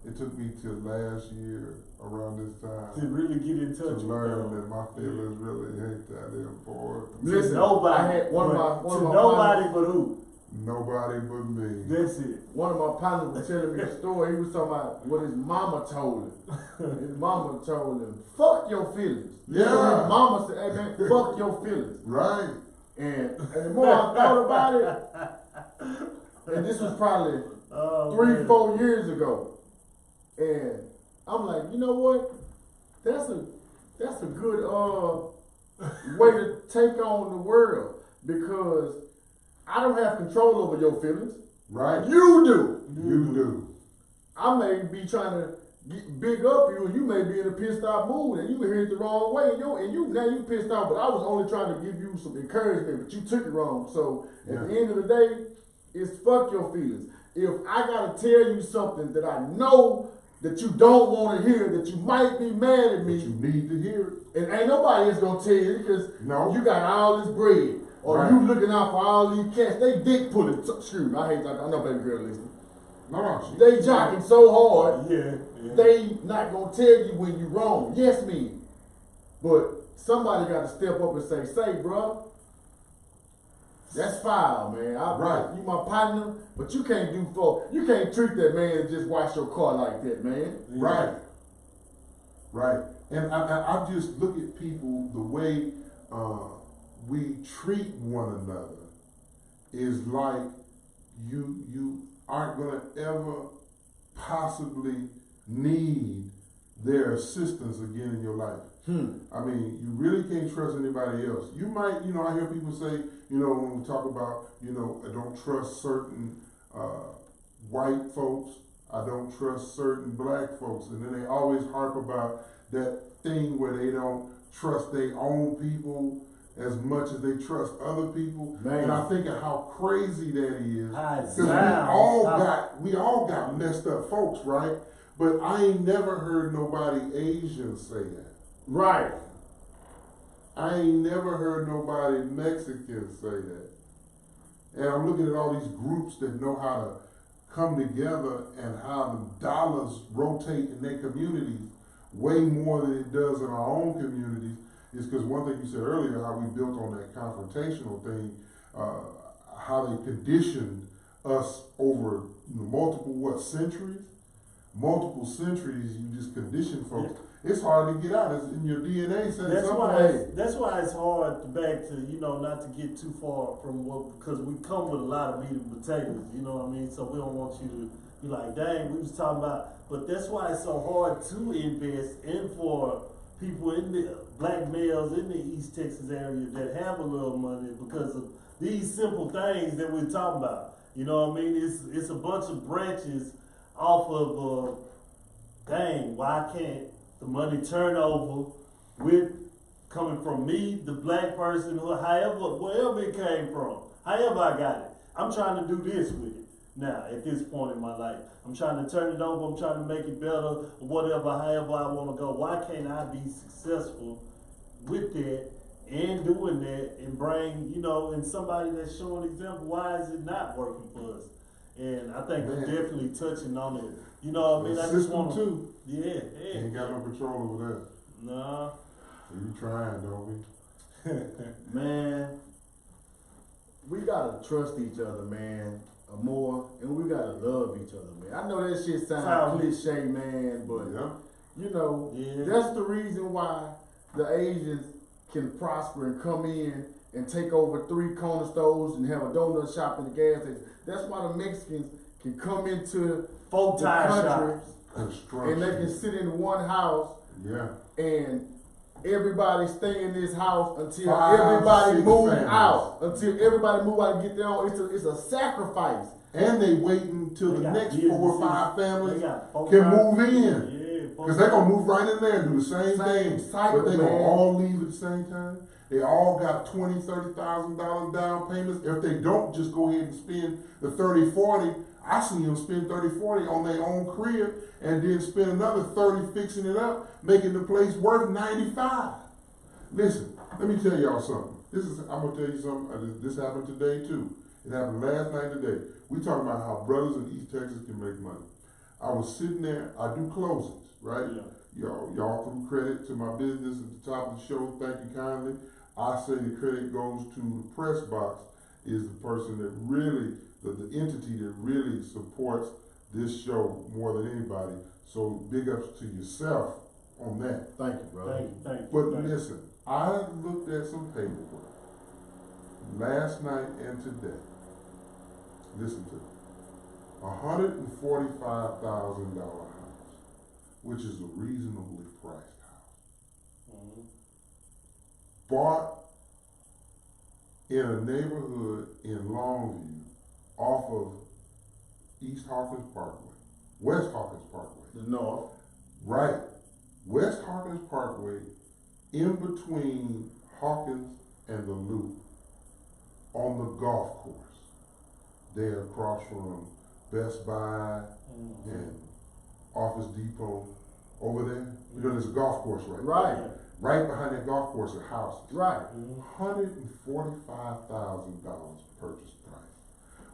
It took me till last year around this To time really get in to touch with learn them. that my feelings really ain't that important. listen, Nobody. I had one of my nobody but who? Nobody but me. That's it. One of my partners was telling me a story. He was talking about what his mama told him. His mama told him, "Fuck your feelings." Yeah. So his mama said, "Hey man, fuck your feelings." Right. And the more I thought about it, and this was probably Oh, 3-4 years ago, and I'm like, you know what? That's a good way to take on the world, because I don't have control over your feelings. Right. You do. You do. I may be trying to big up you, and you may be in a pissed off mood, and you hear it the wrong way, and you now you pissed off. But I was only trying to give you some encouragement, but you took it wrong. So at the end of the day, it's fuck your feelings. If I gotta tell you something that I know that you don't want to hear, that you might be mad at But me, you need to hear it. and ain't nobody else gonna tell you because No. you got all this bread, or Right. you looking out for all these cats. They dick pulling. Excuse me, I hate that. I know baby girl listening. No. They jocking so hard. Yeah. They not gonna tell you when you wrong. Yes, me. But somebody got to step up and say, bro, that's foul, man. Right. You my partner, but you can't you can't treat that man and just wash your car like that, man. Yeah. Right. Right. And I just look at people, the way we treat one another is like you aren't gonna ever possibly need their assistance again in your life. I mean, you really can't trust anybody else. You might, I hear people say, when we talk about, I don't trust certain white folks, I don't trust certain black folks, and then they always harp about that thing where they don't trust their own people as much as they trust other people. Man. And I think of how crazy that is. How it Because sounds. we all got messed up folks, right? But I ain't never heard nobody Asian say that. Right. I ain't never heard nobody Mexican say that. And I'm looking at all these groups that know how to come together and how the dollars rotate in their communities way more than it does in our own communities is because one thing you said earlier, how we built on that confrontational thing, how they conditioned us over multiple centuries, you just condition folks. It's hard to get out. It's in your DNA. That's why it's hard to back to, not to get too far from because we come with a lot of meat and potatoes, you know what I mean? So we don't want you to be like, dang, we was talking about, but that's why it's so hard to invest and for people in the black males in the East Texas area that have a little money because of these simple things that we're talking about. You know what I mean? It's a bunch of branches off of, dang, why can't the money turn over with coming from me, the black person, or wherever it came from, however I got it. I'm trying to do this with it now at this point in my life. I'm trying to turn it over, I'm trying to make it better, or whatever, however I want to go. Why can't I be successful with that and doing that and bring, and somebody that's showing example, why is it not working for us? And I think we're definitely touching on it. You know what I mean? I just want to. Yeah. Ain't got no control over that. Nah. We trying, don't we? Man, we gotta trust each other, man, more, and we gotta love each other, man. I know that shit sounds cliche, man, but that's the reason why the Asians can prosper and come in and take over 3 corner stores and have a donut shop in the gas station. That's why the Mexicans can come into 4 tire country shops and they can sit in one house and everybody stay in this house until everybody move out. Until everybody move out and get their own. It's a sacrifice. And they waiting till the next 4 or 5 families can move in. Because they're going to move right in there and do the same thing. But they're going to all leave at the same time. They all got $20,000, $30,000 down payments. If they don't, just go ahead and spend the 30, 40. I see them spend 30, 40 on their own crib and then spend another 30 fixing it up, making the place worth 95. Listen, let me tell y'all something. I'm going to tell you something. This happened today too. It happened last night today. We talking about how brothers in East Texas can make money. I was sitting there, I do closings, right? Yeah. Y'all threw credit to my business at the top of the show. Thank you kindly. I say the credit goes to the press box is the person that really, the entity that really supports this show more than anybody. So big ups to yourself on that. Thank you, brother. Thank you. But listen, I looked at some paperwork last night and today. Listen to it. $145,000 house, which is a reasonably priced house. Mm-hmm. Bought in a neighborhood in Longview off of East Hawkins Parkway, West Hawkins Parkway. The north. Right. West Hawkins Parkway, in between Hawkins and the Loop, on the golf course. There across from Best Buy and Office Depot over there. You know, there's a golf course right there. Right behind that golf course are houses. Right. $145,000 purchase price,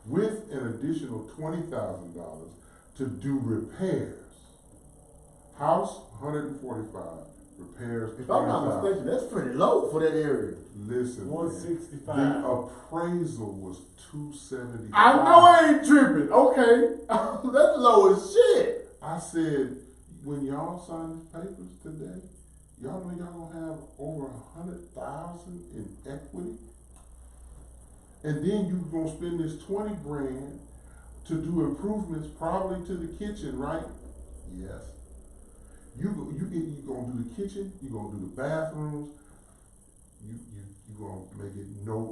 with an additional $20,000 to do repairs. House, $145,000. Repairs, $20,000. If I'm not mistaken, that's pretty low for that area. Listen, $165. the appraisal was $275. I know I ain't tripping. Okay, that's low as shit. I said, when y'all sign these papers today, y'all know y'all gonna have over $100,000 in equity, and then you gonna spend this $20,000 to do improvements, probably to the kitchen, right? Yes. You gonna do the kitchen, you gonna do the bathrooms, you gonna make it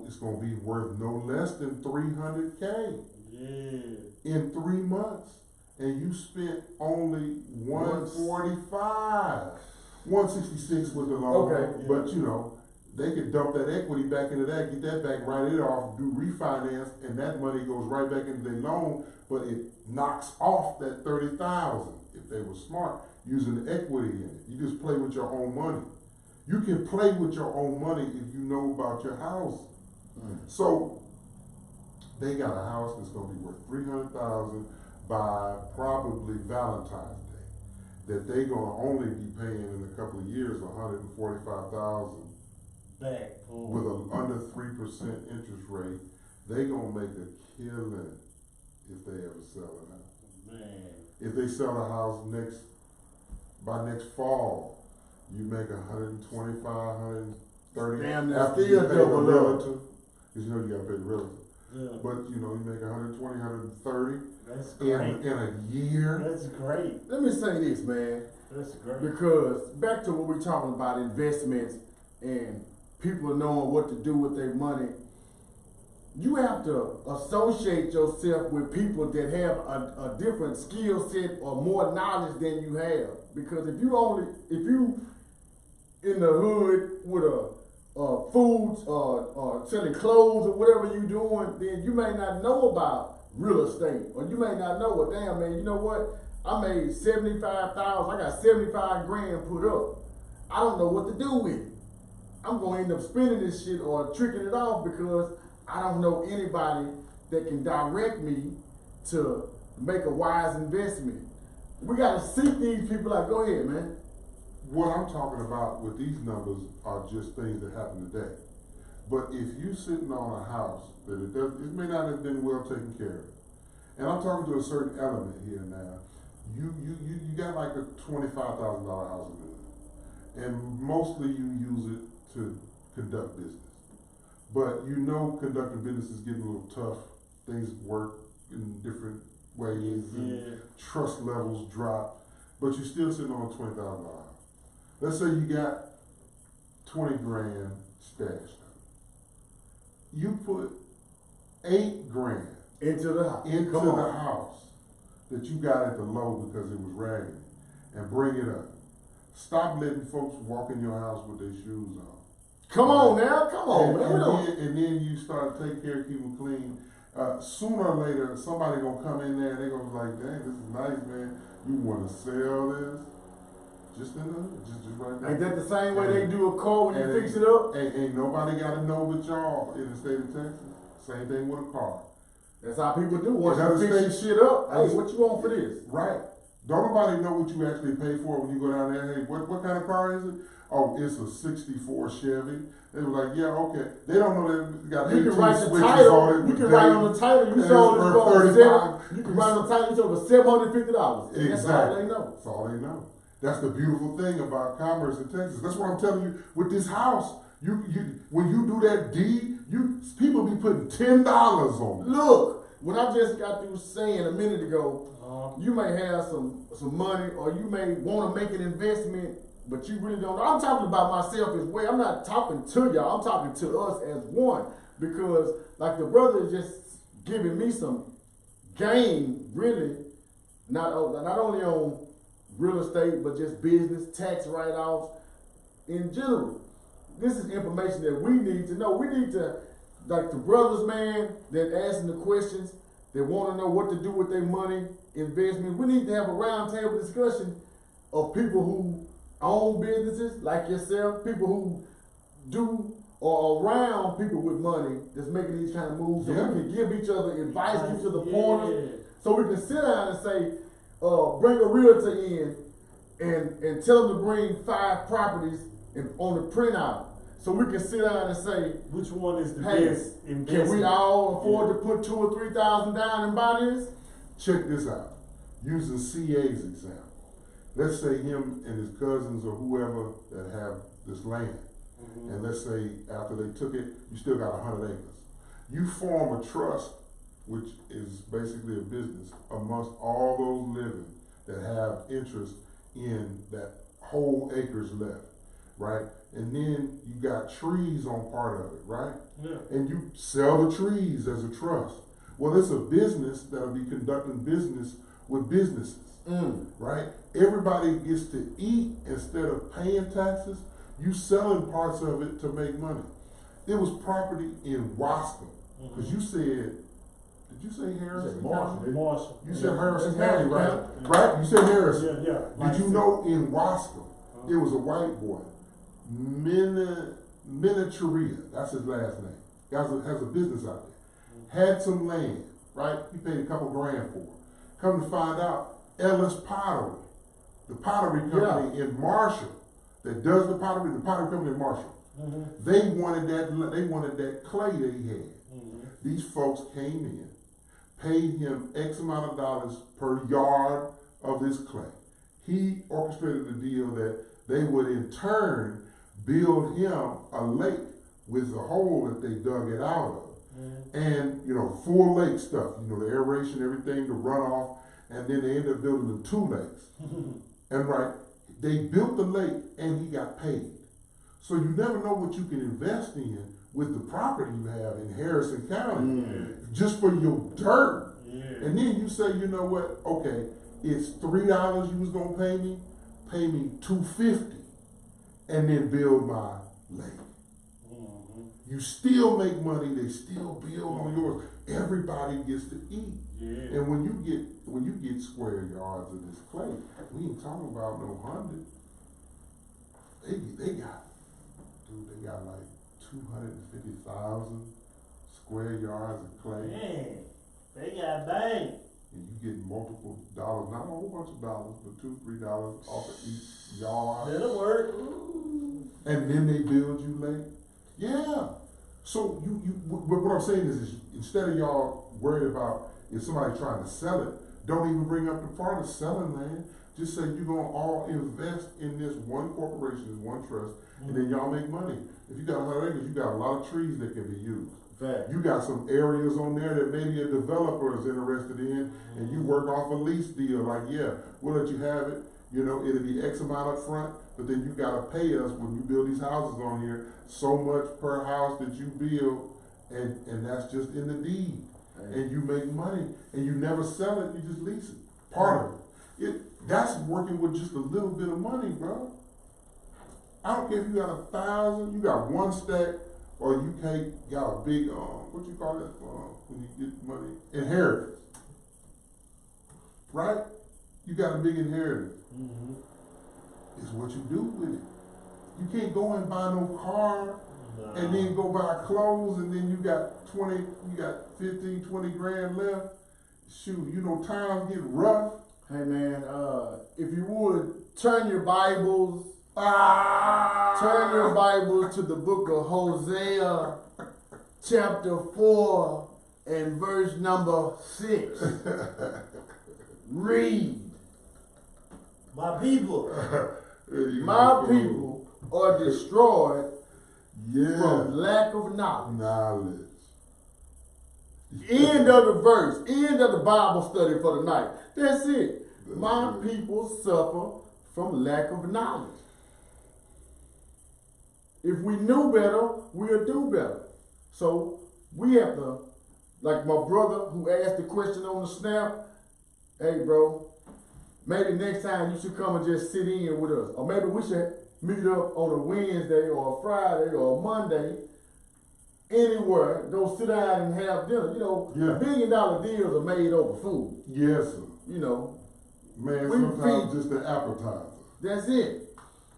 it's gonna be worth no less than $300K. Yeah. In 3 months, and you spent only $145. 166 was the loan, but they could dump that equity back into that, get that back, write it off, do refinance, and that money goes right back into their loan, but it knocks off that $30,000 if they were smart using the equity in it. You just play with your own money. You can play with your own money if you know about your house. So they got a house that's gonna be worth $300,000. by probably Valentine's Day, that they gonna only be paying in a couple of years $145,000 back with an under 3% interest rate. They gonna make a killing if they ever sell it out. Man. If they sell a house by next fall, you make 125, 130. Damn, that's after still you pay the double up. realtor, because you gotta pay the realtor. Yeah. But you make 120, 130 That's great. in a year. That's great. Let me say this, man, That's great. because back to what we're talking about, investments and people knowing what to do with their money. You have to associate yourself with people that have a different skill set or more knowledge than you have. Because if you in the hood with foods or selling clothes or whatever you doing, then you may not know about real estate, or you may not know, well, damn man, you know what? I made 75,000. I got 75 grand put up. I don't know what to do with it. I'm gonna end up spending this shit or tricking it off because I don't know anybody that can direct me to make a wise investment. We gotta seek these people out. Go ahead, man. What I'm talking about with these numbers are just things that happen today. But if you sitting on a house that it may not have been well taken care of, and I'm talking to a certain element here now. You got like a $25,000 house in there, and mostly you use it to conduct business. But conducting business is getting a little tough. Things work in different ways, and trust levels drop. But you're still sitting on a $20,000 house. Let's say you got 20 grand stashed. You put 8 grand Into the house. into the house that you got at the low because it was raggedy, and bring it up. Stop letting folks walk in your house with their shoes on. Come on now, come on, man. And then you start to take care, keep them clean. Sooner or later, somebody gonna come in there and they gonna be like, dang, this is nice, man. You wanna sell this? Just in the hood, just right now. Ain't that the same way they do a car when you fix it up? Ain't nobody gotta know but y'all in the state of Texas. Same thing with a car. That's how people do. Once Another you fix state- your shit up, hey, what you want for this? Right. Don't nobody know what you actually pay for when you go down there. Hey, what kind of car is it? Oh, it's a 64 Chevy. They were like, yeah, okay. They don't know that it got 18 You can write the switches title. on it. You can write on the title. You sold it for 35. You can write on the title. You sold for $750. Exactly. That's all they know. That's all they know. That's the beautiful thing about commerce in Texas. That's what I'm telling you. With this house, you when you do that deed, people be putting $10 on it. Look, when I just got through saying a minute ago, you may have some money, or you may want to make an investment, but you really don't know. I'm talking about myself as well. I'm not talking to y'all. I'm talking to us as one, because like the brother is just giving me some game, really, not only on real estate, but just business, tax write-offs in general. This is information that we need to know. We need to, like the brothers, man, that asking the questions, that want to know what to do with their money, investment. We need to have a roundtable discussion of people who own businesses like yourself, people who do or around people with money that's making these kind of moves. So we can give each other advice, give each other pointers. So we can sit down and say, bring a realtor in and tell them to bring 5 properties on the printout. So we can sit down and say, which one is the hey, best investment? can we all afford to put $2,000 or $3,000 down and buy this? Check this out. Using CA's example. Let's say him and his cousins or whoever that have this land. And let's say after they took it, you still got 100 acres. You form a trust, which is basically a business, amongst all those living that have interest in that whole acres left, right? And then you got trees on part of it, right? Yeah. And you sell the trees as a trust. Well, it's a business that'll be conducting business with businesses, right? Everybody gets to eat instead of paying taxes. You selling parts of it to make money. It was property in Wascom, because you said, did you say Harrison County? Marshall. You said Harrison County, right? Right? You said Harrison. Yeah. Did you know in Wascom, it was a white boy, Minatoria, that's his last name. Has a business out there. Had some land, right? He paid a couple grand for it. Come to find out, Ellis Pottery, the pottery company in Marshall, that does the pottery company in Marshall, they wanted that clay that he had. These folks came in, paid him X amount of dollars per yard of this clay. He orchestrated the deal that they would in turn build him a lake with the hole that they dug it out of. And, full lake stuff, the aeration, everything, the runoff, and then they ended up building the 2 lakes. And they built the lake and he got paid. So you never know what you can invest in with the property you have in Harrison County, just for your dirt. And then you say, you know what, okay, it's $3 you was gonna pay me $2.50, and then build my lake. You still make money, they still build on yours. Everybody gets to eat. And when you get square yards of this clay, we ain't talking about no 100. They got like 250,000 square yards of clay. Man, they got bang. And you get multiple dollars, not a whole bunch of dollars, but $2-3 off of each yard. That'll work. And then they build you lake. Yeah. So what I'm saying is instead of y'all worried about if somebody trying to sell it, don't even bring up the part of selling land. Just say you're gonna all invest in this one corporation, this one trust, and then y'all make money. If you got 100 acres, you got a lot of trees that can be used. Fact. You got some areas on there that maybe a developer is interested in, and you work off a lease deal. Like, yeah, we'll let you have it. It'll be X amount up front, but then you gotta pay us when you build these houses on here so much per house that you build, and that's just in the deed. And you make money, and you never sell it. You just lease it. Part of it. That's working with just a little bit of money, bro. I don't care if you got 1,000, you got 1 stack, or you got a big, what you call it, when you get money? Inheritance. Right? You got a big inheritance. It's what you do with it. You can't go and buy no car, and then go buy clothes, and then you got 15, 20 grand left. Shoot, times get rough. Hey man, if you would, turn your Bibles to the book of Hosea, chapter 4 and verse number 6. Read. My people. My people are destroyed from lack of knowledge. End of the verse. End of the Bible study for the night. That's it. My people suffer from lack of knowledge. If we knew better, we'll do better. So we have to, like my brother who asked the question on the snap, hey bro, maybe next time you should come and just sit in with us. Or maybe we should meet up on a Wednesday or a Friday or a Monday, anywhere, go sit down and have dinner. $1 billion deals are made over food. Yes, sir. Man, we sometimes just an appetizer. That's it.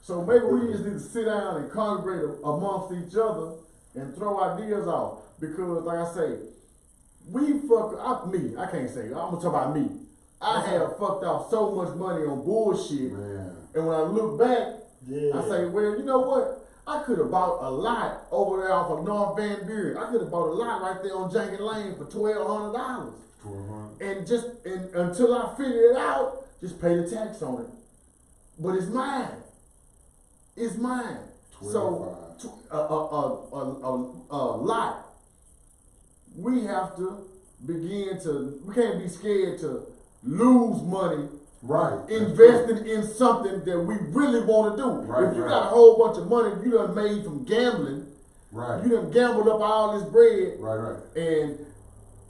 So maybe we just need to sit down and congregate amongst each other and throw ideas out. Because like I say, I can't say, I'm gonna talk about me. I have fucked off so much money on bullshit. Man. And when I look back, I say, well, you know what? I could have bought a lot over there off of North Van Buren. I could have bought a lot right there on Jenkins Lane for $1,200. And until I figure it out, just pay the tax on it. But it's mine. It's mine. So a lot. We have to we can't be scared to lose money. Right. Investing in something that we really want to do. Right, if you got a whole bunch of money you done made from gambling, you done gambled up all this bread, and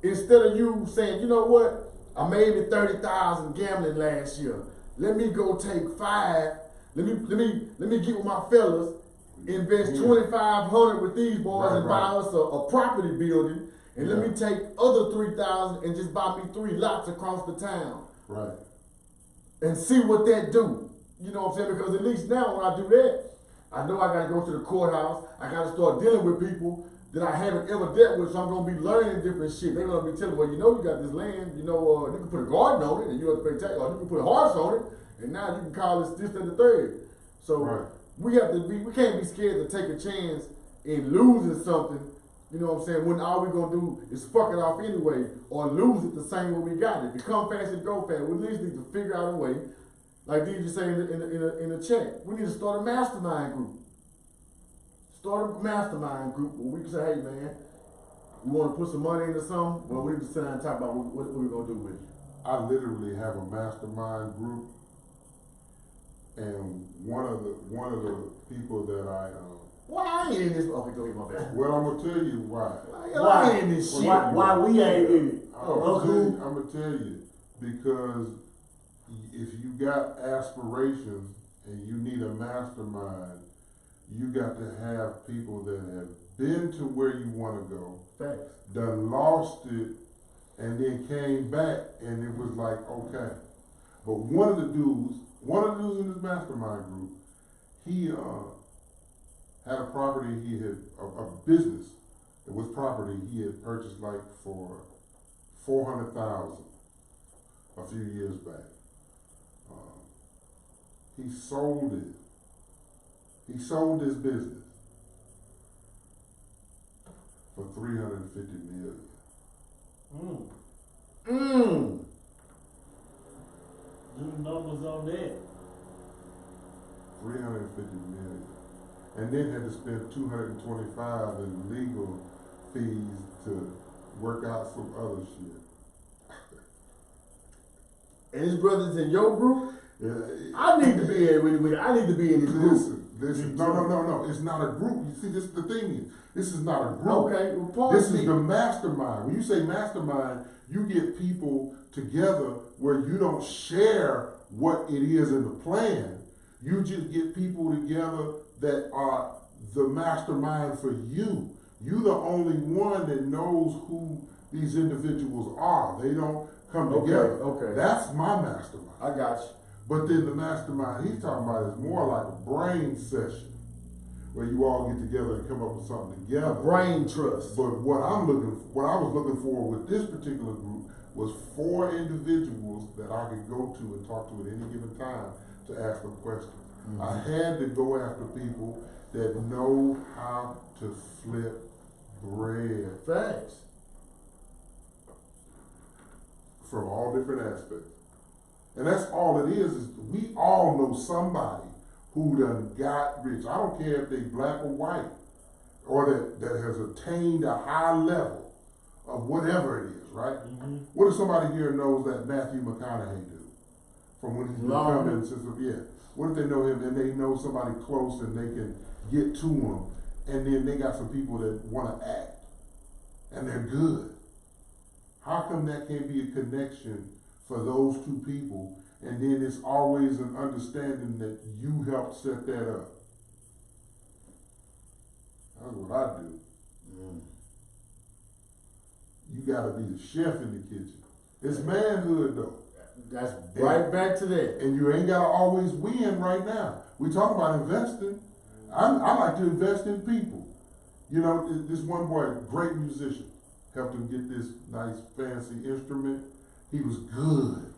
instead of you saying, you know what, I made me 30,000 gambling last year. Let me go take 5. Let me get with my fellas, invest 2,500 with these boys and buy us a property building, and let me take other 3,000 and just buy me 3 lots across the town. Right. And see what that do. You know what I'm saying? Because at least now when I do that, I know I gotta go to the courthouse. I gotta start dealing with people that I haven't ever dealt with, so I'm gonna be learning different shit. They're gonna be telling, well, you know, you got this land, you know, you can put a garden on it, and you have to pay tax, or you can put a horse on it, and now you can call this, that, the third. So Right. we can't be scared to take a chance in losing something. You know what I'm saying? When all we're gonna do is fuck it off anyway, or lose it the same way we got it. If it come fast and go fast, we at least need to figure out a way. Like DJ saying in the chat, we need to start a mastermind group. Start a mastermind group where we can say, hey man, we want to put some money into something. Well, we need to sit down and talk about what we're gonna do with it. I literally have a mastermind group, and one of the people that Why I ain't in this? Okay, go ahead, my bad. well, I'm gonna tell you why. Why I ain't in this shit? Why we ain't in it? I'm gonna tell you because if you got aspirations and you need a mastermind, you got to have people that have been to where you want to go, Facts. done lost it, and then came back, and it was like, okay. But one of the dudes in this mastermind group, he had a property a business. It was property he had purchased like for $400,000 a few years back. He sold it. He sold his business for $350 million. Do the numbers on that. $350 million. And then had to spend $225 in legal fees to work out some other shit. And his brothers in your group? Yeah, I need to be I need to be in this group. Listen, no, it's not a group. You see, this the thing is, this is not a group. Okay, well, this is the mastermind. When you say mastermind, you get people together where you don't share what it is in the plan. You just get people together that are the mastermind for you. You're the only one that knows who these individuals are. They don't come together. Okay. That's my mastermind. I got you. But then the mastermind he's talking about is more like a brain session where you all get together and come up with something together. A brain trust. But what I was looking for with this particular group was 4 individuals that I could go to and talk to at any given time to ask them questions. Mm-hmm. I had to go after people that know how to flip bread. Facts. From all different aspects. And that's all it is we all know somebody who done got rich. I don't care if they black or white, or that has attained a high level of whatever it is, right? Mm-hmm. What if somebody here knows that Matthew McConaughey do? From when he's been coming since, what if they know him and they know somebody close and they can get to him, and then they got some people that want to act, and they're good. How come that can't be a connection for those 2 people, and then it's always an understanding that you helped set that up? That's what I do. You gotta be the chef in the kitchen. It's manhood though. That's right back to that. And you ain't gotta always win right now. We talk about investing. I like to invest in people. You know, this one boy, great musician, helped him get this nice fancy instrument. He was good.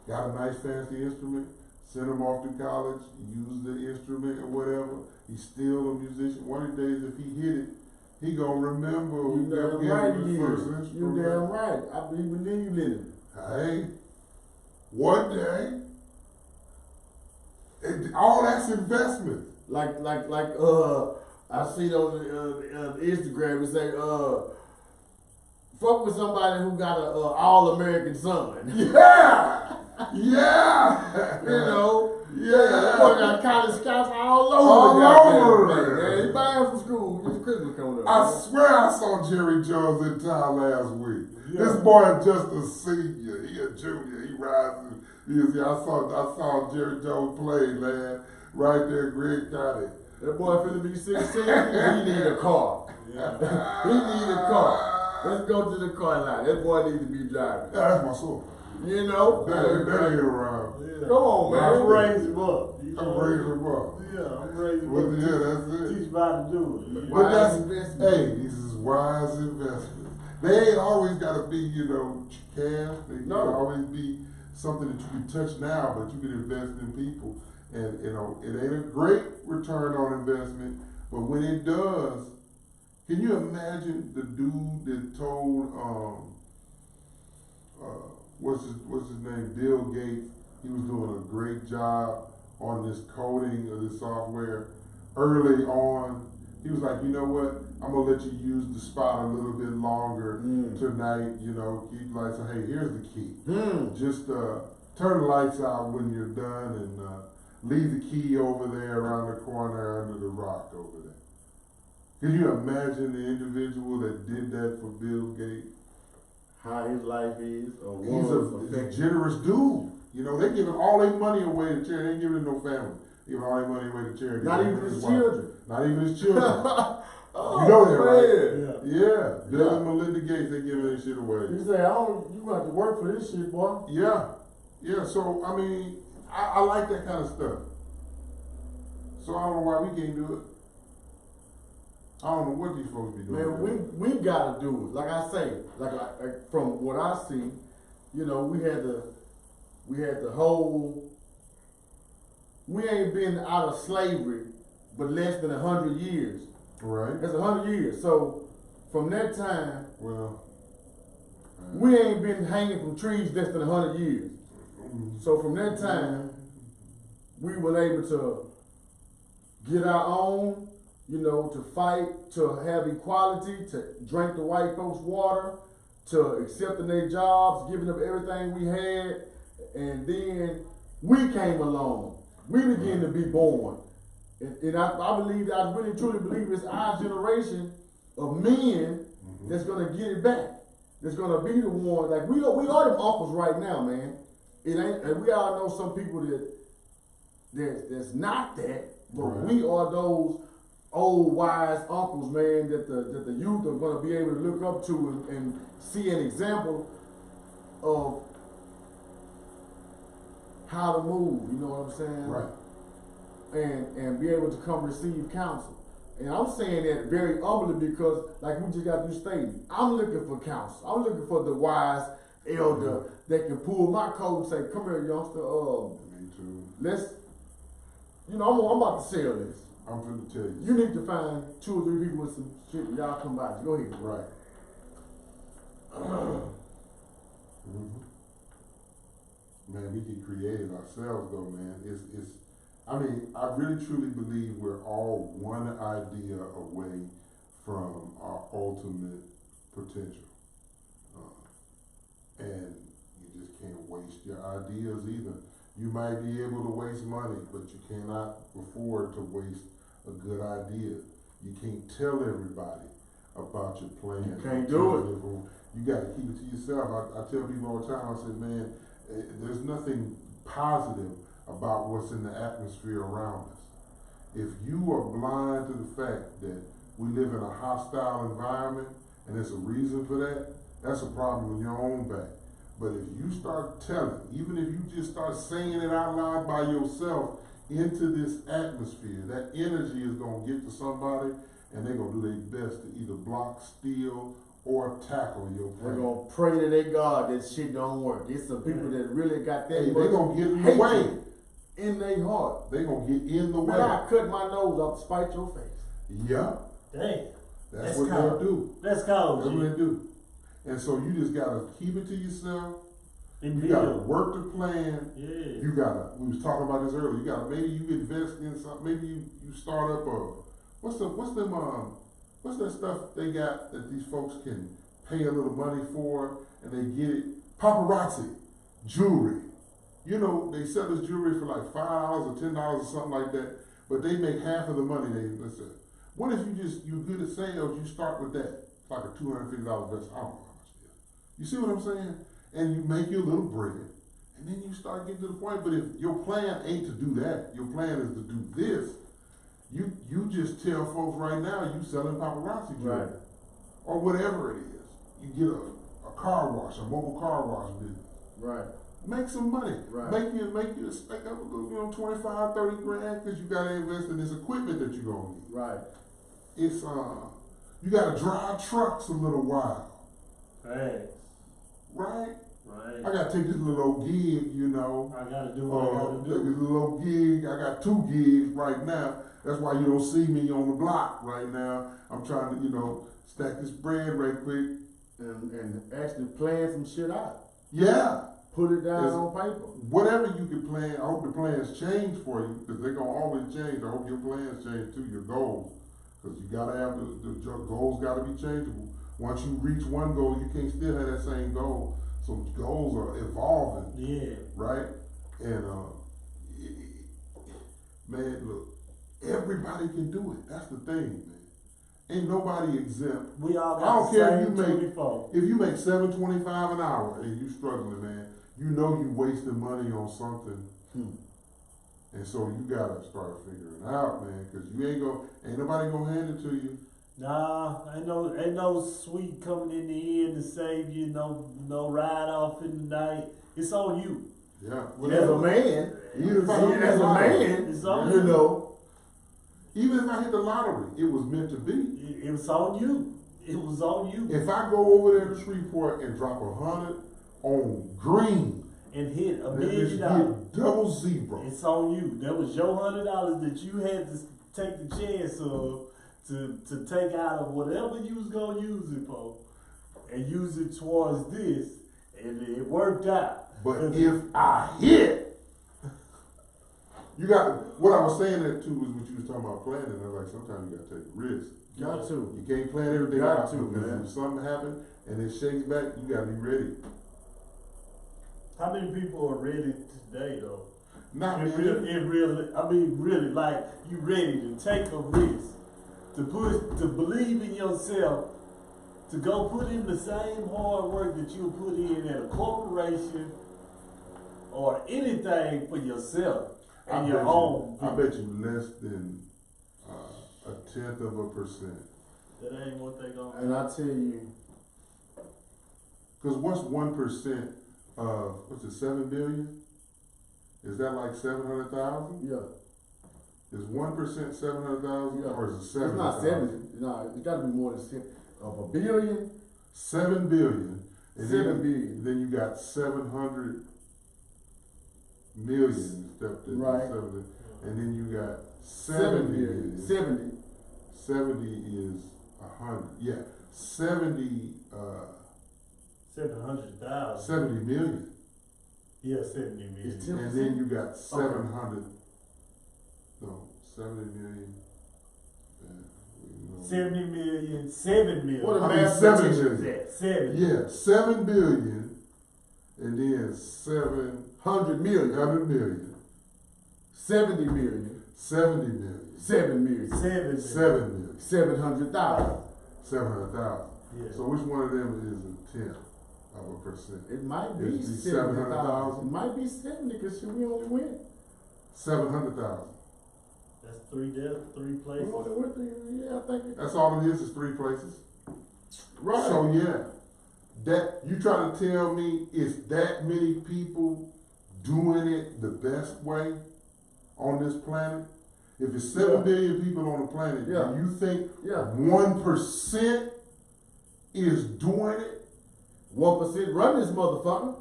Got a nice fancy instrument, sent him off to college, used the instrument or whatever. He's still a musician. One of the days if he hit it, he gonna remember who gave him his first instrument. You damn right. I believe in it. Hey, one day, all that's investment. Like I see on the Instagram, it say, fuck with somebody who got a all-American son. Yeah! Yeah! You know? Yeah! Boy got college scouts all over the goddamn place. He buying from school. It's Christmas coming up. I swear I saw Jerry Jones in town last week. Yeah. This boy is just a senior. He a junior. He rising. I saw Jerry Jones play, man. Right there, Greg County. That boy finna be 16. He need a car. Yeah. He need a car. Let's go to the car line. That boy needs to be driving. Yeah, that's my soul. You know? That ain't around. Yeah. Come on, man. I'm raising him up. You I'm know? raising him up. Yeah, I'm raising him Well, up. yeah, that's it. Teach him how to do it. But that's, investment. hey, these is wise investments. They ain't always gotta be, you know, cash. They can No. always be something that you can touch now, but you can invest in people. And, you know, it ain't a great return on investment, but when it does, can you imagine the dude that told, what's his name, Bill Gates, he was doing a great job on this coding of this software early on. He was like, you know what, I'm gonna let you use the spot a little bit longer tonight, you know, keep lights on. Hey, here's the key. Just turn the lights out when you're done and leave the key over there around the corner under the rock over there. Can you imagine the individual that did that for Bill Gates? How his life is, or He's a generous dude. You know, they giving all their money away to charity. They ain't giving it no family. Giving all their money away to charity. Not even his children. Not even his children. Oh, you know that, man. right? Yeah. Bill and Melinda Gates, they giving their shit away. You say, you got to work for this shit, boy. Yeah. Yeah, so, I mean, I like that kind of stuff. So I don't know why we can't do it. I don't know what these folks be doing. Man, we gotta do it. Like I say, from what I see, you know, we had the whole. We ain't been out of slavery, but less than 100 years. Right. That's 100 years. So from that time, Well, we ain't been hanging from trees less than 100 years. So from that time, we were able to get our own. You know, to fight, to have equality, to drink the white folks' water, to accepting their jobs, giving up everything we had, and then we came along. We began to be born. And I believe, I really truly believe it's our generation of men that's gonna get it back. That's gonna be the one, like we are them uncles right now, man. It ain't, and we all know some people that's not that, but we are those old wise uncles, man, that the youth are going to be able to look up to and see an example of how to move, you know what I'm saying? right. And be able to come receive counsel. And I'm saying that very humbly because, like we just got through stating, I'm looking for counsel. I'm looking for the wise elder that can pull my coat and say, come here, youngster, Me too. let's, you know, I'm about to sell this. I'm finna tell you. You need to find 2 or 3 people with some shit. Y'all come by. Go ahead. Right. Man, we can create it ourselves though, man. It's I mean, I really truly believe we're all one idea away from our ultimate potential. And you just can't waste your ideas either. You might be able to waste money, but you cannot afford to waste a good idea. You can't tell everybody about your plan. You can't do it. You gotta keep it to yourself. I tell people all the time, I said, man, there's nothing positive about what's in the atmosphere around us. If you are blind to the fact that we live in a hostile environment and there's a reason for that, that's a problem in your own back. But if you start telling, even if you just start saying it out loud by yourself into this atmosphere, that energy is gonna get to somebody and they're gonna do their best to either block, steal, or tackle your plan. They're gonna pray to their God that shit don't work. It's some people that really got that. Hey, they're gonna get in the way. In their heart. They're gonna get in the way. Man, I cut my nose off to spite your face. Yeah. Dang. That's what they'll do. That's cold. That's what they do. And so you just gotta keep it to yourself. And you gotta work the plan. Yeah. You gotta, we was talking about this earlier, you gotta, maybe you invest in something, maybe you start up what's that stuff they got that these folks can pay a little money for and they get it? Paparazzi, jewelry. You know, they sell this jewelry for like $5 or $10 or something like that, but they make half of the money listen. What if you're good at sales, you start with that. It's like a $250 vest, I don't know how much it is. You see what I'm saying? And you make your little bread, and then you start getting to the point, but if your plan ain't to do that, your plan is to do this, you just tell folks right now you selling paparazzi jewelry. Right. Or whatever it is. You get a car wash, a mobile car wash business. Right. Make some money. Right. Make you a stack up, 25, 30 grand because you gotta invest in this equipment that you're gonna need. Right. It's you gotta drive trucks a little while. Thanks. Right? Right. I gotta take this little old gig, I gotta do what I gotta this do. little old gig. I got 2 gigs right now. That's why you don't see me on the block right now. I'm trying to, stack this bread right quick. And actually plan some shit out. Yeah. Put it down It's- on paper. Whatever you can plan, I hope the plans change for you because they're gonna always change. I hope your plans change too, your goals, because you gotta have the goals. Gotta be changeable. Once you reach one goal, you can't still have that same goal. So goals are evolving, Yeah. right? And man, look, everybody can do it. That's the thing, man. Ain't nobody exempt. We all I got don't the care same if you make 24. if you make $7.25 an hour and you struggling, man. You know you wasting money on something. And so you gotta start figuring out, man, because you ain't nobody gonna hand it to you. Nah, ain't no sweet coming in the end to save you, no ride off in the night. It's on you. Yeah. As a man, Even if I hit as the a lottery, man, It's on you know, even if I hit the lottery, it was meant to be. It was on you. It was on you. If I go over there to Shreveport and drop 100 on green, And hit $1 then it's million. hit double zero. It's on you. That was your $100 that you had to take the chance of to take out of whatever you was gonna use it for, and use it towards this, and it worked out. But if I hit, you got what I was saying that too was what you was talking about planning. I was like, sometimes you gotta take a risk. got to. You can't plan everything Got out to, because man. if something happens and it shakes back, you gotta be ready. How many people are ready today, though? Not It really. really, like, you ready to take a risk, to believe in yourself, to go put in the same hard work that you put in at a corporation or anything for yourself and your own. I bet you less than 0.1%. That ain't what they gonna. And I tell you, Because what's 1% of, what's it, 7 billion? Is that like 700,000? yeah, Is 1% 700,000 Yeah. or is it it's not 700,000? 70. No, it got to be more than 7. Of $1 billion, 7 billion. And 7 billion. Then you got 700 million stepped in. Right. And then you got 7 70 billion. million. 70. 70 is 100. Yeah. 70, 700,000. 70 million. Yeah, 70 million. It's 10%. And then you got 700. No, 70 million. Yeah, we know. 70 million, 7 million. What a I mean, mathematician 7 is million. that? 7. Yeah, 7 billion. And then 700 100 million. million. 70 million. 70 million. 7 million. 7 million. 7 million. 700,000. 700,000. Yeah. So which one of them is a 10 of a percent? It might be It'd be 700,000. 700,000. It might be 70 because we only went. 700,000. That's three We places. only went to, yeah, I think. That's all it is 3 places. Right. So yeah, that you trying to tell me it's that many people doing it the best way on this planet? If it's 7 billion people on the planet, Yeah. do you think Yeah. 1% is doing it? 1% run this motherfucker.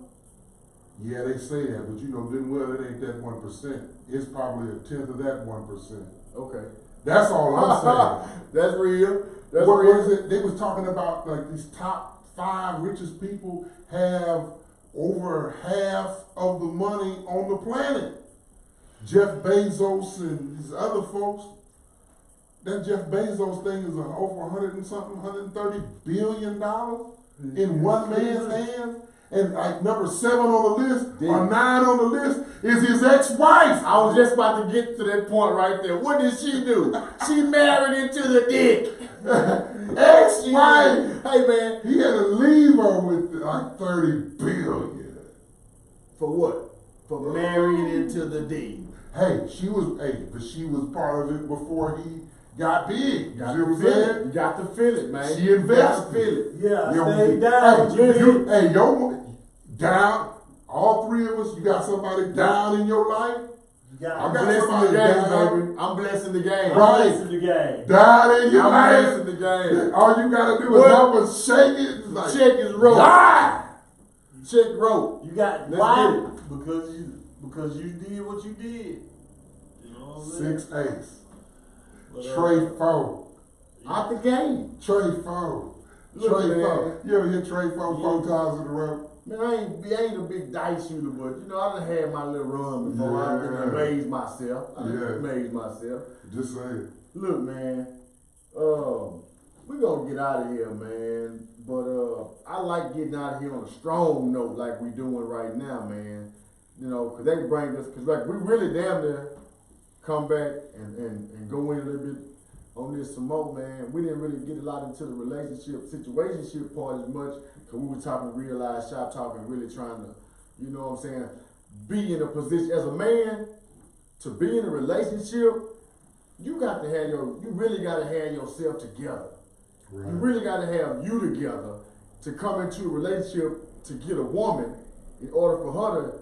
Yeah, they say that, but you know good well it ain't that 1%. It's probably 1/10 of that 1%. Okay. That's all I'm saying. That's real. That's What real. was it? They was talking about like these top 5 richest people have over half of the money on the planet. Jeff Bezos and these other folks. That Jeff Bezos thing is over 100 and something, $130 billion in one man's hands. And like number 7 on the list or 9 on the list is his ex-wife. I was just about to get to that point right there. What did she do? She married into the dick. Ex-wife. Hey man, He had to leave her with like 30 billion. for what? For married into the dick. But she was part of it before he got big. You see Got what to I'm feel saying? it. You got to feel it, man. She You got to invested. feel it. Yeah, Yo, stay down. Hey, yo, down. All three of us, you got somebody down in your life? You got I I'm got blessing the somebody game, down. baby. I'm blessing the game. Right. Blessing the game. Down in your I'm life. blessing the game. All you gotta do is What? help us shake it. It's like, Check his rope. God! Check rope. You got Let's why? get it. Because you did what you did. You know what I'm saying? 6 ace. But, Trey 4. Out the game. Trey 4. Look, Trey man. 4. You ever hit Trey 4 times in a row? Man, I ain't a big dice shooter, but you know, I done had my little run before. I done Yeah. amazed myself. Just saying. Look, man, we gonna get out of here, man. But I like getting out of here on a strong note, like we doing right now, man. You know, cause they bring us, cause like we really damn near come back and go in a little bit on this some more, man. We didn't really get a lot into the situationship part as much, cause we were talking real life shop talk and really trying to, you know what I'm saying, be in a position as a man to be in a relationship. You really gotta have yourself together. Right. You really gotta have you together to come into a relationship to get a woman in order for her to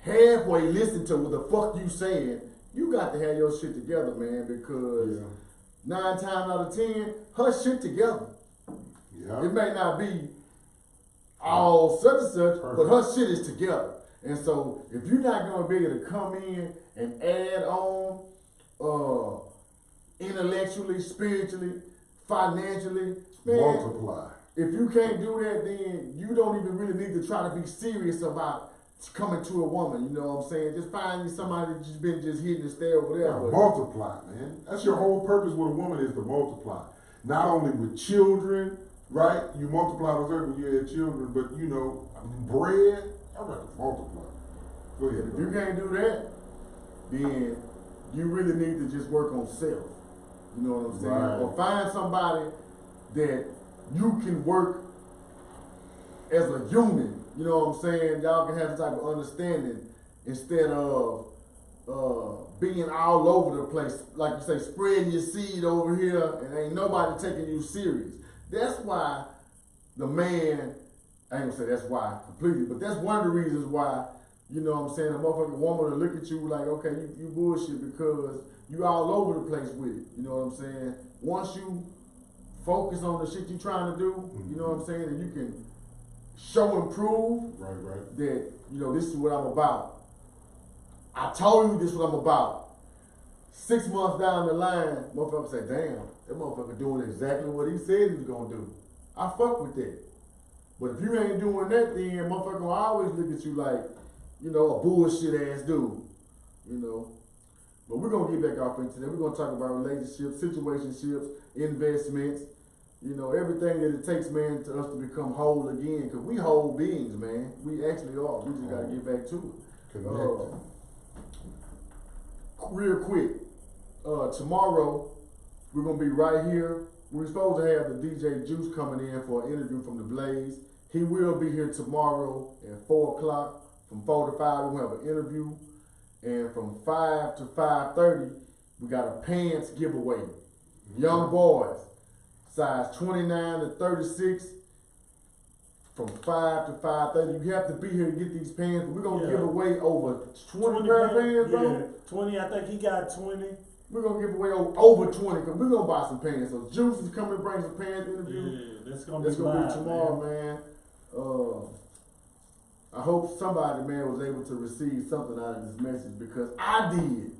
halfway listen to what the fuck you saying. You got to have your shit together, man, because 9 times out of 10, her shit together. Yeah. It may not be all such and such, Perfect. but her shit is together. And so if you're not gonna be able to come in and add on intellectually, spiritually, financially, man, Multiply. if you can't do that, then you don't even really need to try to be serious about coming to a woman. You know what I'm saying? Just find you somebody that's just been just hitting the stay over there. Yeah, multiply, man. That's your whole purpose with a woman is to multiply. Not only with children, right? You multiply those earth when you had children, but you know, bread, I gotta multiply. Go ahead. If you can't do that, then you really need to just work on self. You know what I'm saying? Right. Or find somebody that you can work as a unit. You know what I'm saying? Y'all can have the type of understanding instead of being all over the place. Like you say, spreading your seed over here and ain't nobody taking you serious. That's why the man, I ain't gonna say that's why completely, but that's one of the reasons why, you know what I'm saying, a motherfucking woman will look at you like, okay, you bullshit because you all over the place with it. You know what I'm saying? Once you focus on the shit you trying to do, you know what I'm saying, and you can show and prove Right. that, you know, this is what I'm about. I told you this is what I'm about. 6 months down the line, motherfucker say, damn, that motherfucker doing exactly what he said he was gonna do. I fuck with that. But if you ain't doing that, then motherfucker will always look at you like, you know, a bullshit ass dude. You know. But we're gonna get back off into that. We're gonna talk about relationships, situationships, investments, you know, everything that it takes, man, to us to become whole again. Cause we whole beings, man. We actually are. We just gotta get back to it. Connected. Real quick, tomorrow we're gonna be right here. We're supposed to have the DJ Juice coming in for an interview from the Blaze. He will be here tomorrow at 4 o'clock. From 4 to 5, we're gonna have an interview. And from 5 to 5:30, we got a pants giveaway. Young boys, size 29 to 36, from 5 to 5:30. You have to be here to get these pants. We're gonna give away over 20 pair of pants, bro. Yeah, 20, I think he got 20. We're gonna give away over 20 because we're gonna buy some pants. So Juice is coming to bring some pants interview. Yeah, that's gonna That's be gonna live, be tomorrow, man. I hope somebody, man, was able to receive something out of this message because I did.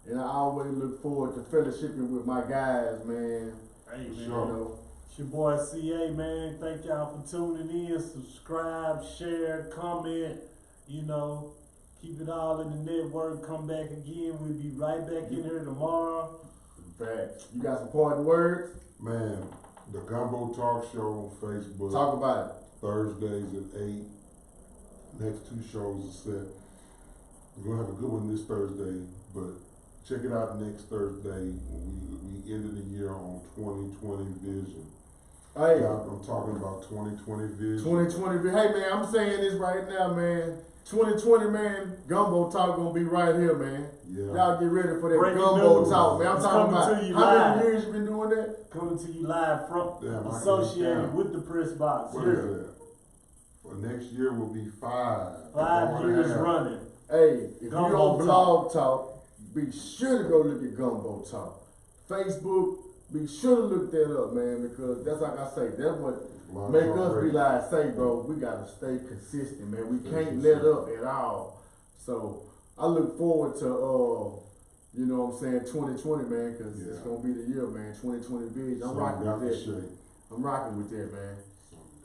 And I always look forward to fellowshipping with my guys, man. Hey, man. You know. It's your boy CA, man. Thank y'all for tuning in. Subscribe, share, comment. You know, keep it all in the network. Come back again. We'll be right back in here tomorrow. In fact, you got some parting words? Man, the Gumbo Talk Show on Facebook. Talk about it. Thursdays at 8. Next 2 shows are set. We're gonna have a good one this Thursday, but check it out next Thursday when we ended the year on 2020 vision. Hey, I'm talking about 2020 vision. 2020. Hey, man, I'm saying this right now, man. 2020, man. Gumbo Talk gonna be right here, man. Yeah. Y'all get ready for that Breaking Gumbo news. Talk, man. I'm It's talking coming about to you how live. many years you been doing that? Coming to you live from Damn, I can't associated count. with the press box. What Here. is that? For next year will be 5. 5 years running. Hey, if Gumbo you on Talk. Blog Talk, be sure to go look at Gumbo Talk. Facebook, be sure to look that up, man, because that's like I say, that's what make us be like, say, bro, we gotta stay consistent, man. We can't let up at all. So I look forward to you know what I'm saying, 2020, man, because it's gonna be the year, man. 2020 vision. I'm rocking with that. I'm rocking with that, man.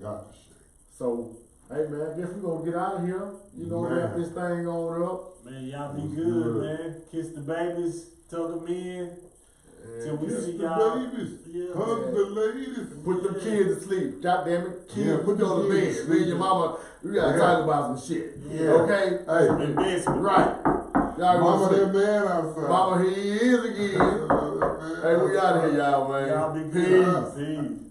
Got to shake. So, hey, man, I guess we're gonna get out of here. You know, wrap this thing on up. Man, y'all be good, man. Kiss the babies, tuck them in. Till we Kiss see the y'all. babies. Yeah. Hug the ladies. Put them kids to sleep. God damn it. Kids, Yeah, put them on the kids to bed. sleep. Me and your mama, we gotta talk about some shit. Yeah. Okay? Hey, Investment. Right. Y'all mama, gonna that man outside. Mama, he is again. Hey, we out of here, y'all, man. Y'all be good. Peace.